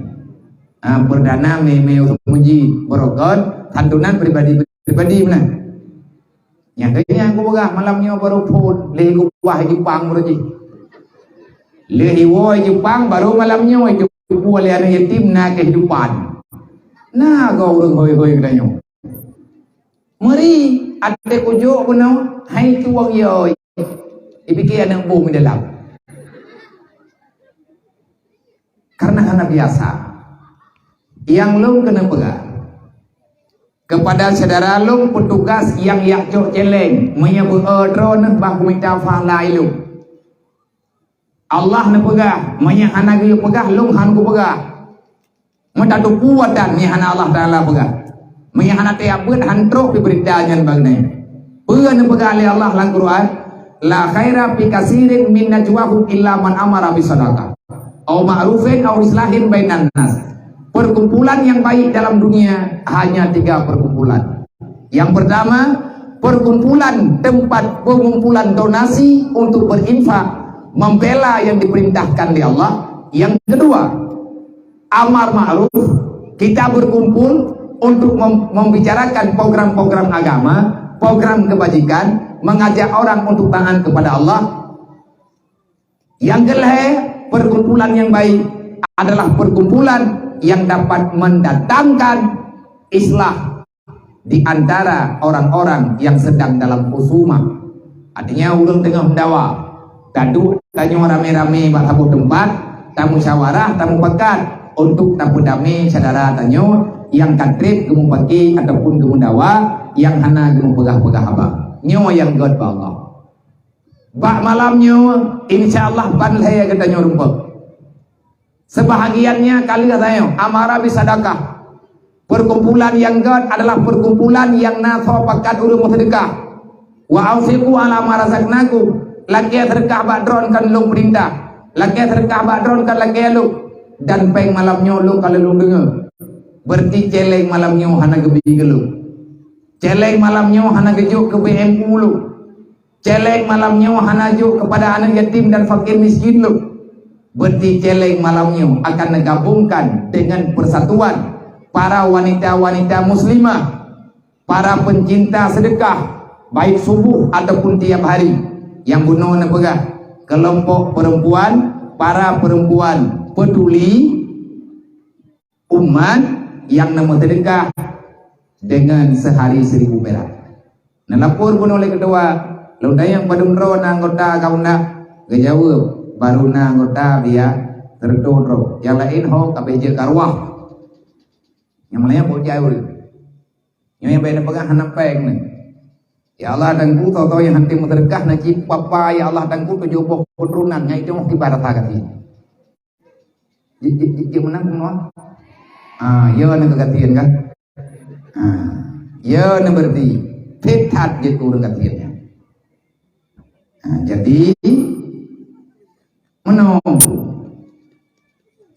Perdana me muji berokot santunan pribadi mana? Nyatanya aku begah malamnya baru pun lehi kubah Jepang berarti. Lehi woi Jepang baru malamnya itu oleh anak yatim na kehidupan. Nah kau orang hoi katanya. Mari ada kujuk punau hai tuang yoi. Dipikir anak bumi dalam. Karena biasa. Yang long kena pegang. Kepada saudara long petugas yang yakcok celeng menyebut drone bah minta falai lu. Allah na pegah manya hana ge pegah long han ku pegah. Mata tu kuatan ni hana Allah taala pegah. Manya hana te abut han trok diberitanya bagnai. Pegah na pegah oleh Allah dalam Quran, la khaira fi katsirin min najwahum illa man amara bi sadaqah au ma'rufin au islahin bainan nas. Perkumpulan yang baik dalam dunia hanya 3 perkumpulan. Yang pertama, perkumpulan tempat pengumpulan donasi untuk berinfak, membela yang diperintahkan oleh Allah. Yang kedua, amar ma'ruf, kita berkumpul untuk membicarakan program-program agama, program kebajikan, mengajak orang untuk taat kepada Allah. Yang kedua, perkumpulan yang baik adalah perkumpulan yang dapat mendatangkan islah di antara orang-orang yang sedang dalam khusumah. Artinya ulun tengah mendawa gaduh tanya rame-rame bak satu tempat, tamu musyawarah, tamu pekat untuk tamu damai saudara tanyo yang katrip gemu pagi ataupun gemu dawa yang hana gemu pegah-pegah abang nyo yang god ba Allah. Bak malamnya insyaallah ban saya katanya rumput. Sebahagiannya kali katanya amara bisadakah. Perkumpulan yang god adalah perkumpulan yang naso pakat ulum sedekah. Wa ausiku ala marazaknaku. Lagi sedekah badron kan lu perintah. Lagi sedekah badron kan lagi lu. Dan peng malamnya lu kalau lu dengar. Berarti celeng malamnya hana gebi gelu. Celeng malamnya hana gejuk ke BMU lu. Celeng malamnya hana juk kepada anak yatim dan fakir miskin lu. Berarti celeng malamnya akan digabungkan dengan persatuan para wanita-wanita muslimah, para pencinta sedekah baik subuh ataupun tiap hari yang bunuh nepegah kelompok perempuan, para perempuan peduli umat yang nama sedekah dengan sehari 1.000 perak. Nelapor bunuh oleh kedua lalu yang padumro anggota kauna gejawab baru na anggota dia tertodro yang lain ho kabeje karwah yang lain boleh jauh yang beda pegang hanap peng ya Allah dan ku tau yang hanti mudrekah najib papa ya Allah dan ku tujuh boh keturunan nya itu mau ibarat hati jadi menang semua ya na kegatian kan ya na berarti fitat gitu kegatiannya jadi menunggu.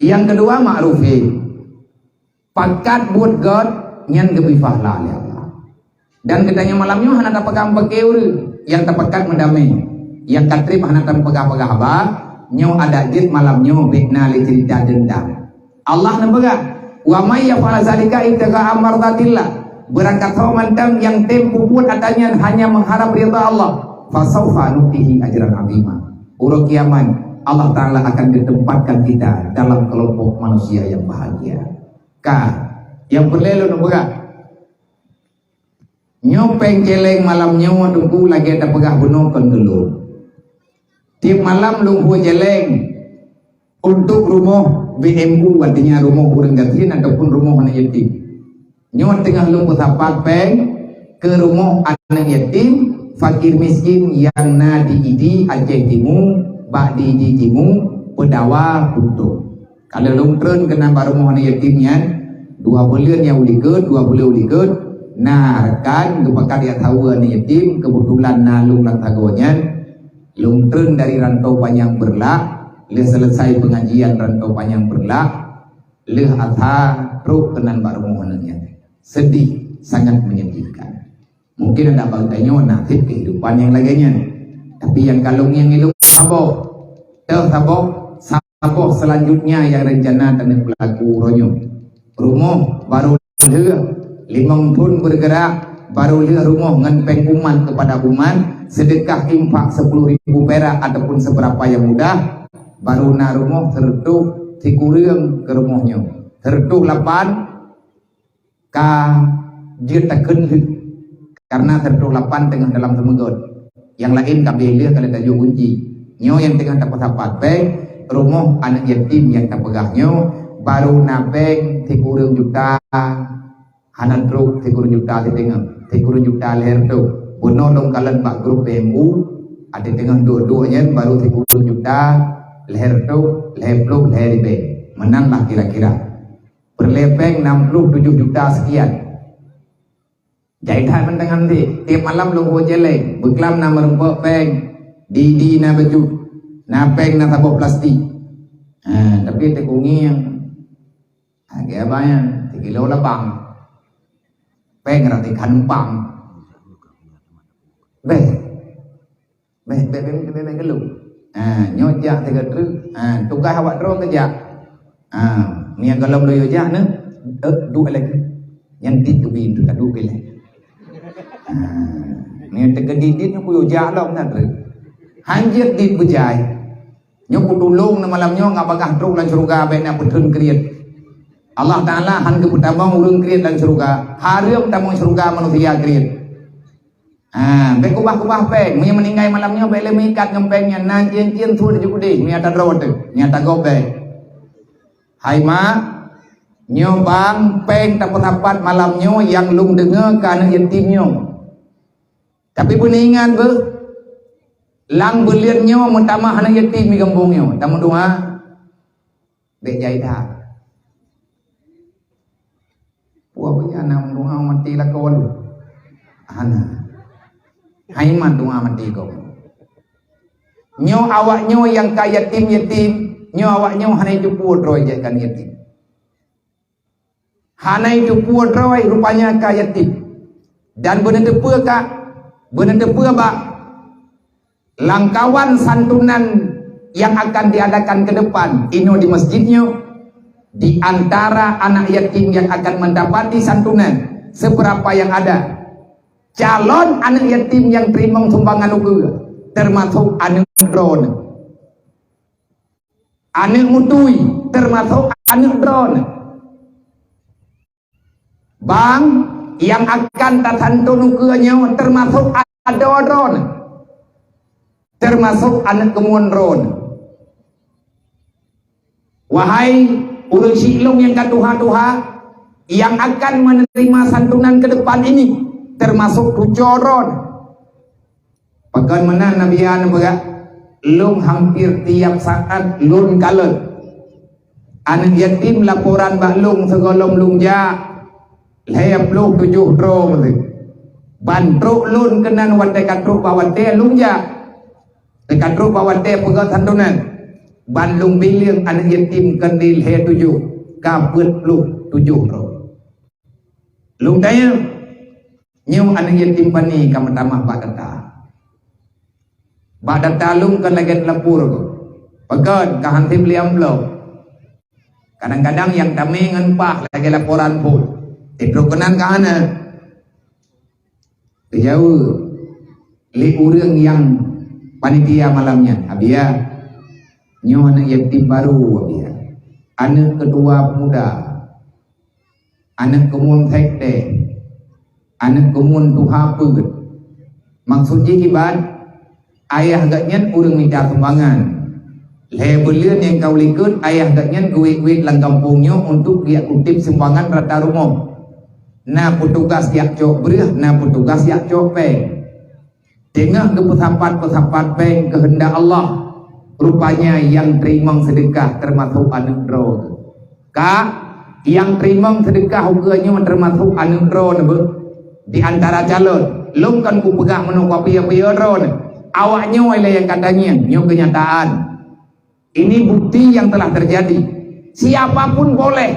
Yang kedua ma'rufin. Pakat buat God nyan gebifah la Allah. Dan katanya malamnya hana pegang pekeuri yang tepekat mendamai. Yang katrip hana pegah-pegah apa? Nyo ada jid malamnya bikna li cerita dendam. Allah nembega. Wa may yaf'al zalika ibtaga amardatillah. Berangkat mantam yang tempuh pun adanya hanya mengharap ridha Allah. Fa saufa nutihi ajran azima. Urang kiamat Allah Ta'ala akan ditempatkan kita dalam kelompok manusia yang bahagia. Yang berlelu nembega nyopeng celeng malam nyawa tunggu lagi ada pegah bunuh kon dulu. Tiap malam lunggu celeng untuk rumah BMU artinya rumah urang gatin ataupun rumah anak yatim. Nyawa tengah lunggu tapak peng ke rumah anak yatim fakir miskin yang na di idi Aceh Timur, bak di idi Timur, Pedawa untuk. Kalau long tren kena baru mohon yatimnya 2 bulan yang uliket, 2 bulan uliket, nah rekan kepakat dia tahu ni yatim kebetulan na lung lantagonya, long tren dari rantau panjang berlak, le selesai pengajian rantau panjang berlak, le atha truk kenan baru mohonnya. Sedih, sangat menyedihkan. Mungkin ada bagainya nasib kehidupan yang lainnya. Tapi yang kalung yang ilmu sabok selanjutnya yang rencana dan pelaku ronyo. Rumah baru le 5 tahun bergerak, baru le rumah ngan penguman kepada uman, sedekah infak 10.000 perak ataupun seberapa yang mudah, baru na rumah tertuh tikurang ke rumahnya. Tertuh 8 ka jetakeun karena tertuh 8 tengah dalam semegot. Yang lain kabeh dia kalau tajuk kunci. Nyo yang tengah dapat peng rumah anak yatim yang tak pegahnya baru napeng 30 juta hanan truk 30 juta di tengah 30 juta leher tu. Buno dong kalian bak grup PMU ada tengah dua-duanya baru 30 juta leher tu leher pluk leher be. Menanglah kira-kira. Berlepeng 67 juta sekian. Jahitan mendengar nanti tiap malam lu jelek beklam nama rumput peng di na baju na peng na tabok plastik tapi tekungi yang agak banyak 3 kilo labang peng rati kanumpang be gelu nyojak 3 truk tugas awak terus kerja ni kalau lu aja ne dua lagi yang ditubin tu kadu kele ni tegedidit nyo kuyo jalong na tre hanjir dit bejai nyo kutulung na malam nyo ngabagah truk lan surga be na putun kriet Allah taala han ke pertama urang kriet lan surga hareum tamong surga manusia kriet be kubah peng mun meninggai malam nyo be le mikat ngempengnya nan cien thu de jukudi mi ata rot mi ata gobe hai ma nyo bang peng tapat malam nyo yang lung dengar kana yatim nyo. Tapi peningan be lang belian nyo mentama anak yatim mi kampung nyo tamu doa dek jaita puah punya nam doa mati la kawan ana haiman doa mati kau nyo awak nyo yang ka yatim nyo awak nyo hanai cupu roy kan yatim hanai cupu roy rupanya ka yatim dan benar depa ka benar depa ba langkawan santunan yang akan diadakan ke depan ino di masjidnya di antara anak yatim yang akan mendapati santunan seberapa yang ada calon anak yatim yang terima sumbangan uga termasuk anak drone anak mutui termasuk anak drone bang yang akan tatantun uganya termasuk ada drone termasuk anak kemuan ron. Wahai ulun silung yang katuha-tuha yang akan menerima santunan ke depan ini termasuk tucoron. Bagaimana Nabi An lung hampir tiap saat lun kalet anak yatim laporan bak lung segolong lung ja lehap lung 7 drong bantruk lun kenan wate katruk bawate lung ja dekat rumah wate pegang santunan Bandung biling anak yatim kendil he 7 kaput lu 7 ro lung daya nyu anak yatim pani kam tamah ba data lung kan lagi lapur ko pegan ka hantim liam blo kadang-kadang yang kami nganpah lagi laporan pun itu kenan ka hana jauh li urang yang panitia malamnya abia nyo anak yatim baru abia anak kedua muda anak kemun sekte anak kemun tuha peut maksudnya kibat ayah gaknya urang minta sumbangan le belian yang kau likut ayah gaknya duit-duit lang kampungnya untuk dia kutip sumbangan rata rumah na petugas yak cok berih na petugas yak cok pe Tengah ke pesawat-pesawat bank kehendak Allah. Rupanya yang terima sedekah termasuk anak drone. Kak, yang terima sedekah huganya termasuk anak drone. Di antara calon, long kan ku pegang menunggu apa drone. Awaknya oleh yang katanya, nyo kenyataan. Ini bukti yang telah terjadi. Siapapun boleh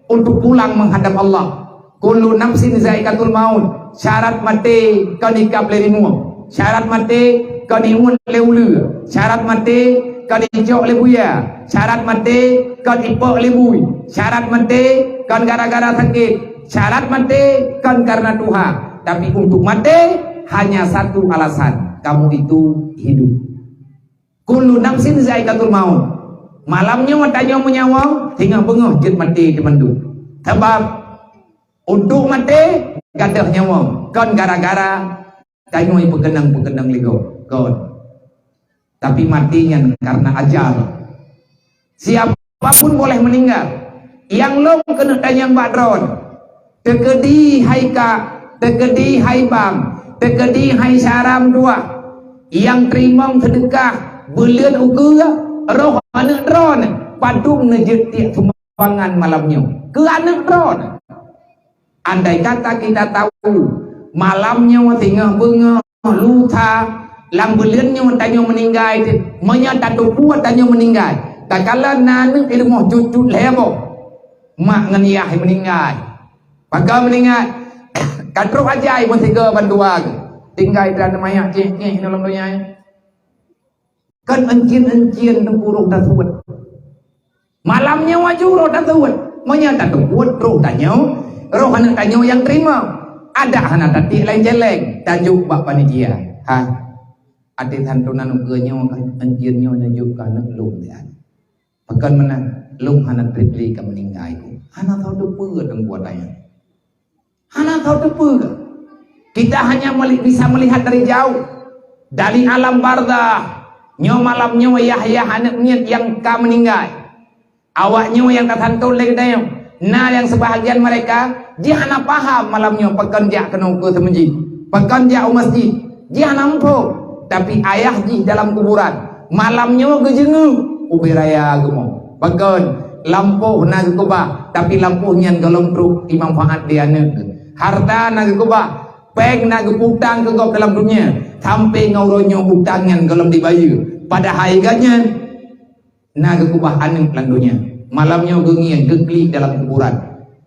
untuk pulang menghadap Allah. Kullu nafsin zaikatul maut. Syarat mati kau nikah lerimu. Syarat mati kau diun leulu. Syarat mati kau dijok lebuya. Syarat mati kau dipok lebui. Syarat mati kau gara-gara sakit. Syarat mati kau karena Tuhan. Tapi untuk mati hanya satu alasan, kamu itu hidup. Kullu nafsin zaikatul maut. Malamnya matanya menyawa, tinggal bengah jet mati di mandu. Sebab untuk mati gadah nyawa. Kan gara-gara kayu pegenang ligo. Kon. Tapi matinya karena ajal. Siapapun boleh meninggal. Yang long kena tanya badron. Tekedi hai kak, tekedi hai bang, tekedi hai saram dua. Yang terima sedekah bulan ukur roh anak dron padung nejet tiap sumbangan malamnya ke anak dron. Andai kata kita tahu malamnya tinggal bunga luta lang bulannya tanya meninggal menyata buat tanya meninggal tak kala nanu ilmu cucu lebo mak ngeniah meninggal pakai meninggal kadro aja ibu tiga bandua tinggal dan namanya cek dalam dunia kan encin tempuruk tersebut malamnya wajur tersebut menyata buat roh tanya roh anak tanya yang terima ada anak tadi lain jelek tajuk bak panitia ha ada santunan uganya anjirnya tajuk kana lung dia pakan mana lung anak tripli ka meninggal itu anak tahu depe deng buatnya anak tahu depe kita hanya bisa melihat dari jauh dari alam barzah nyo malamnya Yahya anaknya yang ka meninggal awaknya yang tersantul lagi dah nah yang sebahagian mereka dia hana paham malamnya pekerja kena ukur semenji pekerja masjid dia nampu tapi ayah di dalam kuburan malamnya kejengu ubiraya gemo pekan lampu naga kubah tapi lampunya golong truk dimanfaat dia harta naga kubah peng naga putang ke dalam dunia sampai ngauronyo utangnya golong dibayar pada harganya naga kubah anak landunya malamnya gengian gegli dalam kuburan.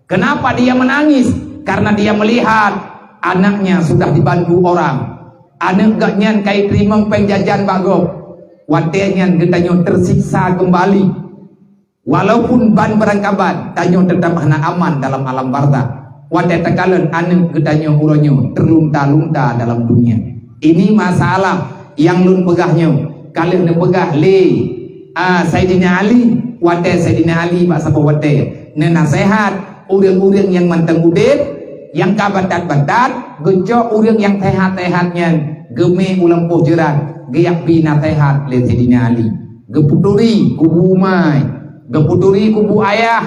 Kenapa dia menangis? Karena dia melihat anaknya sudah dibantu orang. Anak gaknya kai terima penjajan bagok. Watenya getanyo tersiksa kembali. Walaupun ban berangkaban, tanyo tetap hana aman dalam alam barzah. Wate tekalan anak getanyo uronyo terlunta-lunta dalam dunia. Ini masalah yang lun pegahnya. Kalian ne pegah le Sayyidina Ali wate Sayyidina Ali bahasa wate ne nasihat urang-urang yang manteng udit yang kabatat-batat gejo urang yang tehat-tehatnya geme ulang poh jerat geyak bina tehat le Sayyidina Ali geputuri kubu umay geputuri kubu ayah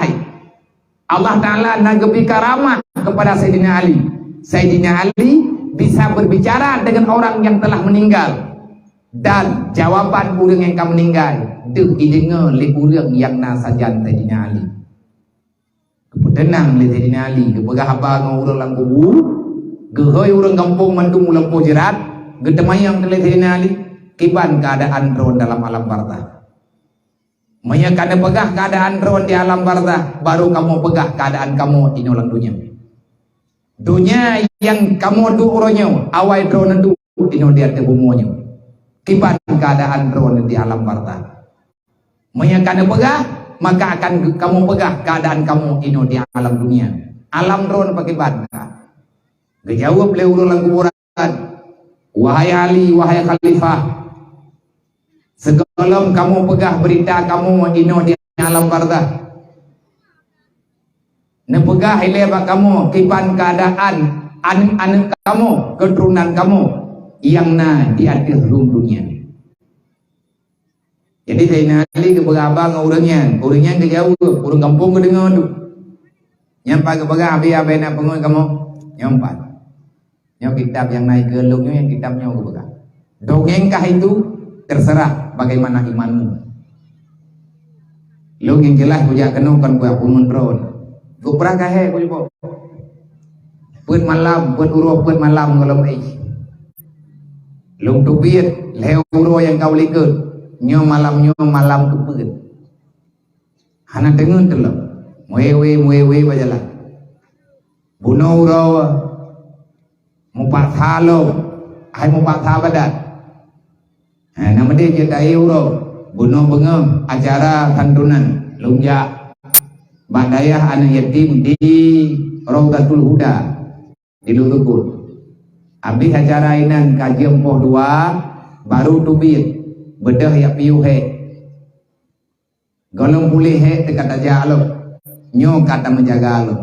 Allah Ta'ala nagebi karamah kepada Sayyidina Ali. Sayyidina Ali bisa berbicara dengan orang yang telah meninggal dan jawaban urang yang kamu meninggal dek idengar le urang yang nasajan Sayyidina Ali keputenang le Sayyidina Ali kepegah apa ngau urang lang kubu gehoy urang kampung mandung ulang pojerat getemayang le Sayyidina Ali kiban keadaan drone dalam alam barzah maya kada pegah keadaan drone di alam barzah baru kamu pegah keadaan kamu ini ulang dunia yang kamu du uronyo awai drone du ini dia tebumonyo kiban keadaan drone di alam barzah maya kada pegah maka akan kamu pegah keadaan kamu ini di alam dunia alam drone pakai ban gejawab le ulang kuburan wahai Ali wahai khalifah sebelum kamu pegah berita kamu ini di alam barzah nepegah ileba kamu kiban keadaan anak-anak kamu keturunan kamu yang di akhir dunia. Jadi Sayyidina Ali kepegah urangnya kejauh urang kampung kedengar tu nyampai kepegah abi-abi nak pengun kamu nyampai nyam kitab yang naik ke lungnya yang kitabnya kepegah Dongengkah itu? Terserah bagaimana imanmu. Lu yang jelas ku jak kenu kan ku pun drone. Ku pernah he ku ibu. Pun malam, pun uruh pun malam kalau mai. Lung tubit leu uruh yang kau likut. Nyo malam ku pun. Hana dengun telok. Muewe bajalah. Bunuh uruh. Mupak thalo. Hai mupak thabadat. Nama dia je dai uruh. Bunuh bengem acara santunan lungjak badayah anak yatim di Raudatul Huda di Lulukut. Habis acara inan kaji empoh 2 baru tubit bedah ya piu he golong pulih he dekat aja lo nyo kata menjaga lo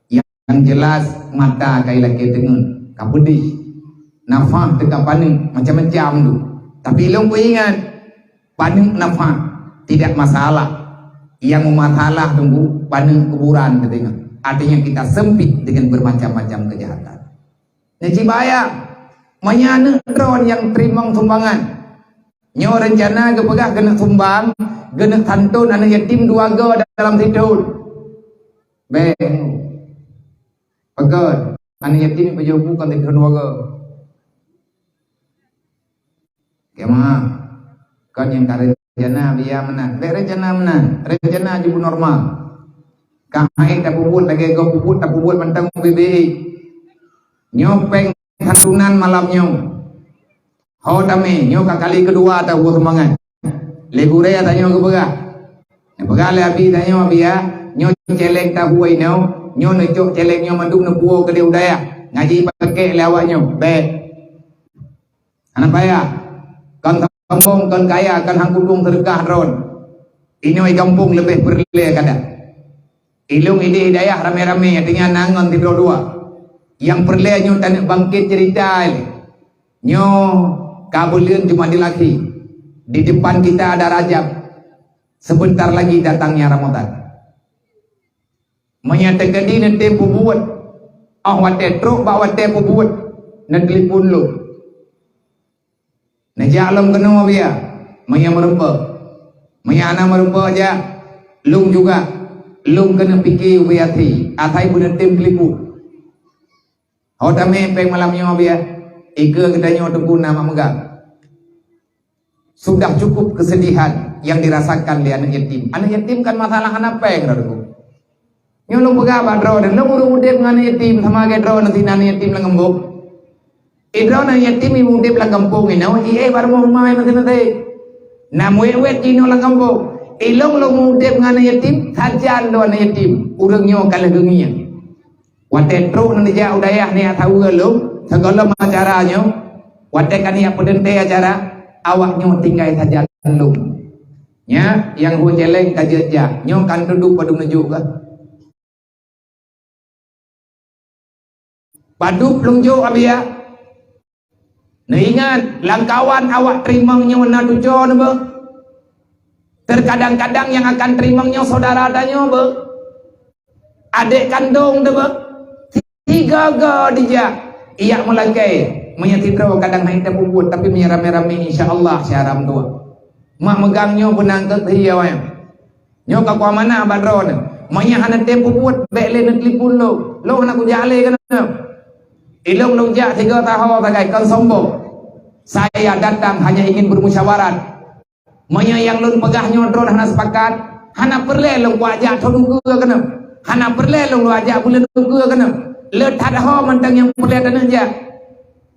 yang jelas mata kai laki tengun kapudi nafah dekat paning macam-macam tu tapi long ku ingat paning nafah tidak masalah. Yang masalah tunggu paning kuburan katanya. Artinya kita sempit dengan bermacam-macam kejahatan. Najibaya menyana drone yang terima sumbangan. Nyo rencana kepegah kena sumbang, kena santun anak yatim 2 go dalam tidur. Beng. Pegad anak yatim pejobu kan tidur 2 go. Kemah kan yang rencana biar mana? Rencana mana? Rencana juga normal. Kahai tak puput lagi kau puput tak puput mentang BBI. Nyopeng santunan malamnya. Ho tame nyo kali kedua tak buat semangat. Legure tanya ke begah. Begah le abi tanya abi ya. Nyo celeng tak buai nyo. Nyo necok celeng nyo manduk ne buo ke dia udaya. Ngaji pakai lewat nyo. Baik. Anak payah. Kan kampung kan kaya kan hang kudung tergah drone. Inoi kampung lebih perle kada. Ilung ide hidayah rame-rame artinya nangon di 2. Yang perle nyo tanek bangkit cerita ini. Nyo kabulian cuma dilaki. Di depan kita ada Rajab. Sebentar lagi datangnya Ramadan. Menyatakan di nanti buat. Wate truk bawa te buat. Nanti pun lu. Najak alam kena biar maya merempa maya anak merempa aja lung juga lung kena fikir biati atai pun tim klipu hodame peng malamnya biar ika kedanya tunggu nama megah sudah cukup kesedihan yang dirasakan di anak yatim kan masalah anak peng raduku nyolong begah badro dan lung urung udep dengan yatim sama gedro nanti anak yatim langembuk Idro na yatim ibu dip lang kampung ino, baru mau rumah nanti nanti. Namuewet ino lang kampung, ilong long dip ngana yatim, sajan do na yatim, urangnya kalah gengiya. Wate tro nanti ja udayah ni tahu galung, segala acaranya, wate kan ya pedente acara, awaknya tinggal saja lung. Ya, yang hujeleng kajeja, nyo kan duduk padung nejuk ke. Paduk lungjo abia. Nah ingat, langkawan awak terimangnya mana tujuan be. Terkadang-kadang yang akan terimangnya saudara adanya be. Adik kandung de be. 3 ga dia. Ia melangkai. Menyatidro kadang naik puput tapi menyerame-rame insya-Allah syaram tua. Mak megangnya benangket hiya wayang. Nyo ka kwa mana badron. Manya hana te puput bek le telefon lo. Lo nak jale kan. Ilung lungjak 3 tahun bagai kan sombong. Saya datang hanya ingin bermusyawarat. Manya yang lun pegahnya drone hana sepakat. Hana perle lung wajak thodu ke kena. Hana perle lung wajak bulan ke kena. Le tad ho mentang yang perle dan aja.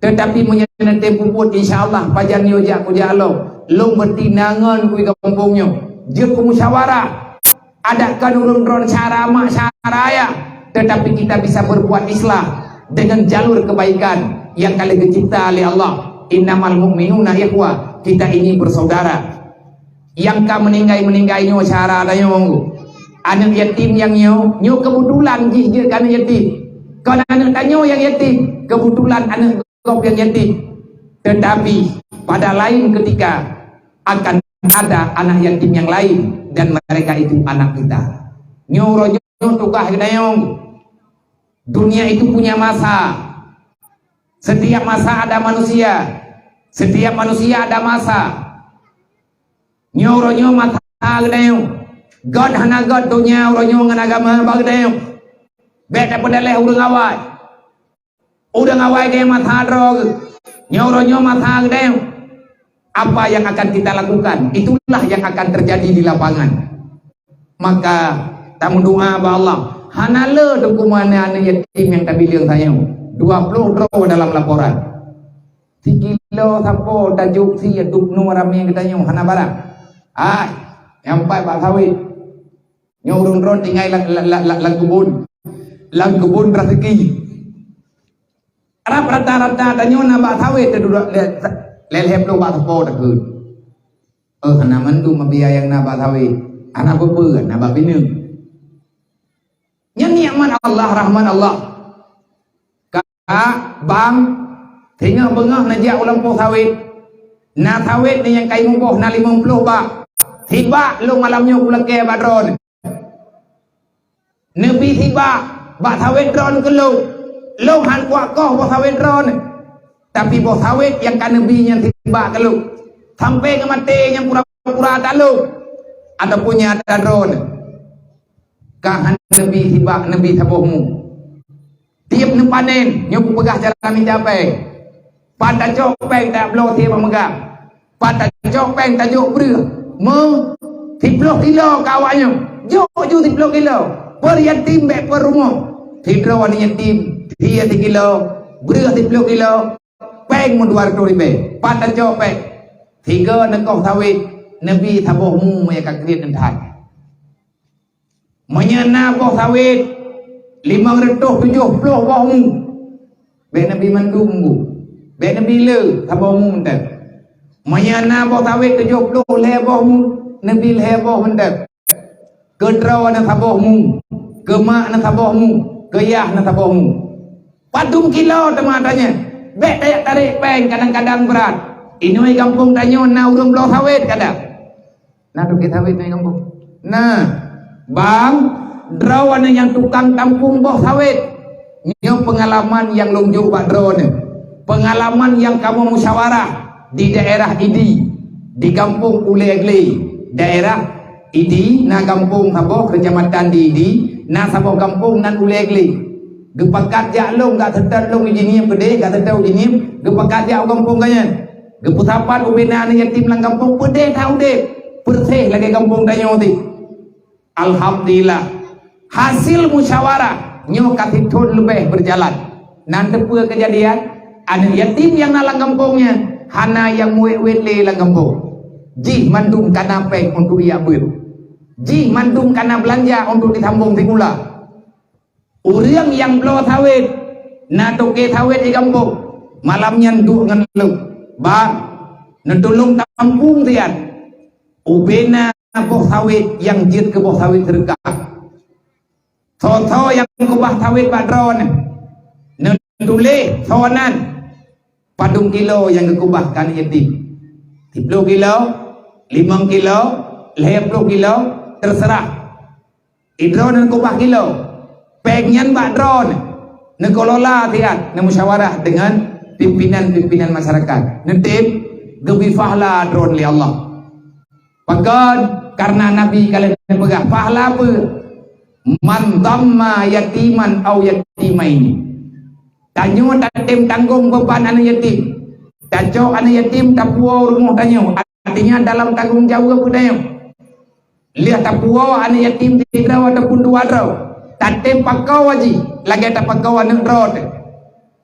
Tetapi manya nanti puput insyaallah pajan yo jak ku jalo. Lung bertinangan ku kampungnya. Dia bermusyawarah. Adakan ulun drone cara mak cara ya. Tetapi kita bisa berbuat islah dengan jalur kebaikan yang kali dicipta oleh Allah. Innamal mu'minuna ikhwah. Kita ini bersaudara. Yang ka meninggai nyo cara ada nyo. Anak yatim yang nyo kebetulan jih kan yatim. Kalau anak tanyo yang yatim, kebetulan anak kau yang yatim. Tetapi pada lain ketika akan ada anak yatim yang lain dan mereka itu anak kita. Nyo rojo tukah kedayong. Dunia itu punya masa. Setiap masa ada manusia. Setiap manusia ada masa. Nyo mata gdeo. God hana God dunia ronyo ngan agama bagdeo. Beta pedaleh urang awai. Urang awai ge mata drog. Nyo mata gdeo. Apa yang akan kita lakukan, itulah yang akan terjadi di lapangan. Maka tamu doa ba Allah. Hanale dokumen anak yatim yang tadi bilang saya 20 draw dalam laporan. 3 kilo sapo tajuk si duk nu rame kita nyu hana barang. Ai, nyampai Pak Sawit. Nyorong drone tinggal lang kebun rezeki. Arab rata-rata tanyo na Pak Sawit duduk lelep lu Pak Sapo tak keun. Hana mandu mabiayang na Pak Sawit. Ana bebeun na Pak Binu. Nya nikmat Allah, rahman Allah. Bang tinggal bengah najak ulang po sawit. Na sawit ni yang kai mumpoh na 50 bak. Tiba lu malamnya ulang ke badron. Nabi tiba bak sawit dron ke lu. Lu han kuat koh po sawit dron. Tapi po sawit yang kan nabi yang tiba ke lu. Sampai ke mati yang pura-pura tak lu. Ada punya ada dron. Kahan nabi tiba nabi tabohmu. Tiap nu panen nyoku pegah jalan mencapai. Pada copeng tak blow tiap memegang. Pada copeng tajuk beruh. 10 kilo kawannya. Jok ju 10 kilo. Per yatim bek per rumah. Tidro wani yatim. Dia 3 kilo. Beruh 10 kilo. Peng mu 200 ribu. Pada copeng. 3 nekok sawit. Nabi tabohmu yang kakrit entai. Menyana boh sawit 570 bohmu. Bek Nabi mandunggu. Bek Nabi le tabohmu mentek. Menyana boh sawit 70 le bohmu. Nabi le boh mentek. Kedraw na tabohmu. Kemak na tabohmu. Keyah na tabohmu. Padung kilo teman-temannya. Bek tarik peng kadang-kadang berat. Inoi kampung tanyo na urung bloh sawit kadang. Nah dukit sawit na kampung. Nah, bang, drawan yang tukang tampung boh sawit. Nyo pengalaman yang lunjuk Pak Drone. Pengalaman yang kamu musyawarah di daerah Idi, di kampung Ulegli, daerah Idi, na kampung sabo kecamatan di Idi, na sabo kampung nan Ulegli. Gepakat jaklong gak sedar long ijinim gede, gak sedar ijinim, gepakat jak kampung kanya. Geputapan ubena yatim lang kampung pede tau deh. Bersih lagi kampung tanyo ti. Alhamdulillah hasil musyawarah nyo katitun lebih berjalan. Nanti pun kejadian ada yatim yang nalang kampungnya, hana yang muwet le lang kampung. Ji mandung kana peng untuk ia ber. Ji mandung kana belanja untuk ditambung timula. Urang yang blow sawit, na toke sawit di kampung. Malamnya nduk ngan lu. Bang, netulung tampung tian. Ubena boh sawit yang jid ke boh sawit tergah. Toto yang kubah sawit badron. Netule sonan. Padung kilo yang kekubahkan yatim. 10 kilo, 5 kilo, 50 kilo, terserah. Idron dan kubah kilo. Pengen badron. Nekolola tian, nemusyawarah dengan pimpinan-pimpinan masyarakat. Netip gebifahlah drone li Allah. Bahkan karena Nabi kalian pegah pahala apa? Man dhamma yatiman au yatimaini. Tanyo tatim tanggung beban anak yatim. Taco anak yatim tapuo rumah tanyo. Artinya dalam tanggung jawab budaya. Lihat tapuo anak yatim 3 ataupun 2 draw. Tatim pakau aji. Lagi tak pakau anak draw.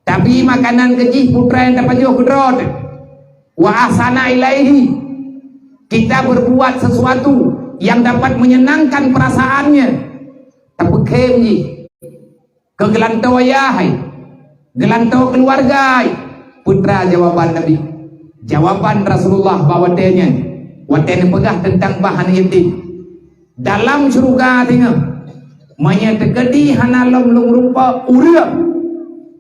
Tapi makanan keji putra yang dapat juga drod. Wa asana ilaihi. Kita berbuat sesuatu yang dapat menyenangkan perasaannya. Tapi kemji. Kegelantau ayahai. Gelantau keluarga. Putra jawaban Nabi. Jawaban Rasulullah bahawa watenya. Watenya pegah tentang bahan yatim. Dalam surga tengah. Menyedekedi hanalom lung rupa uria.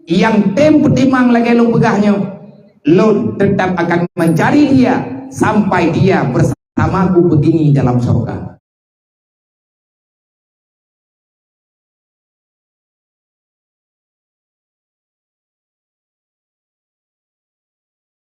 Yang tem petimang lagi lu pegahnya, lu tetap akan mencari dia sampai dia bersamaku begini dalam surga.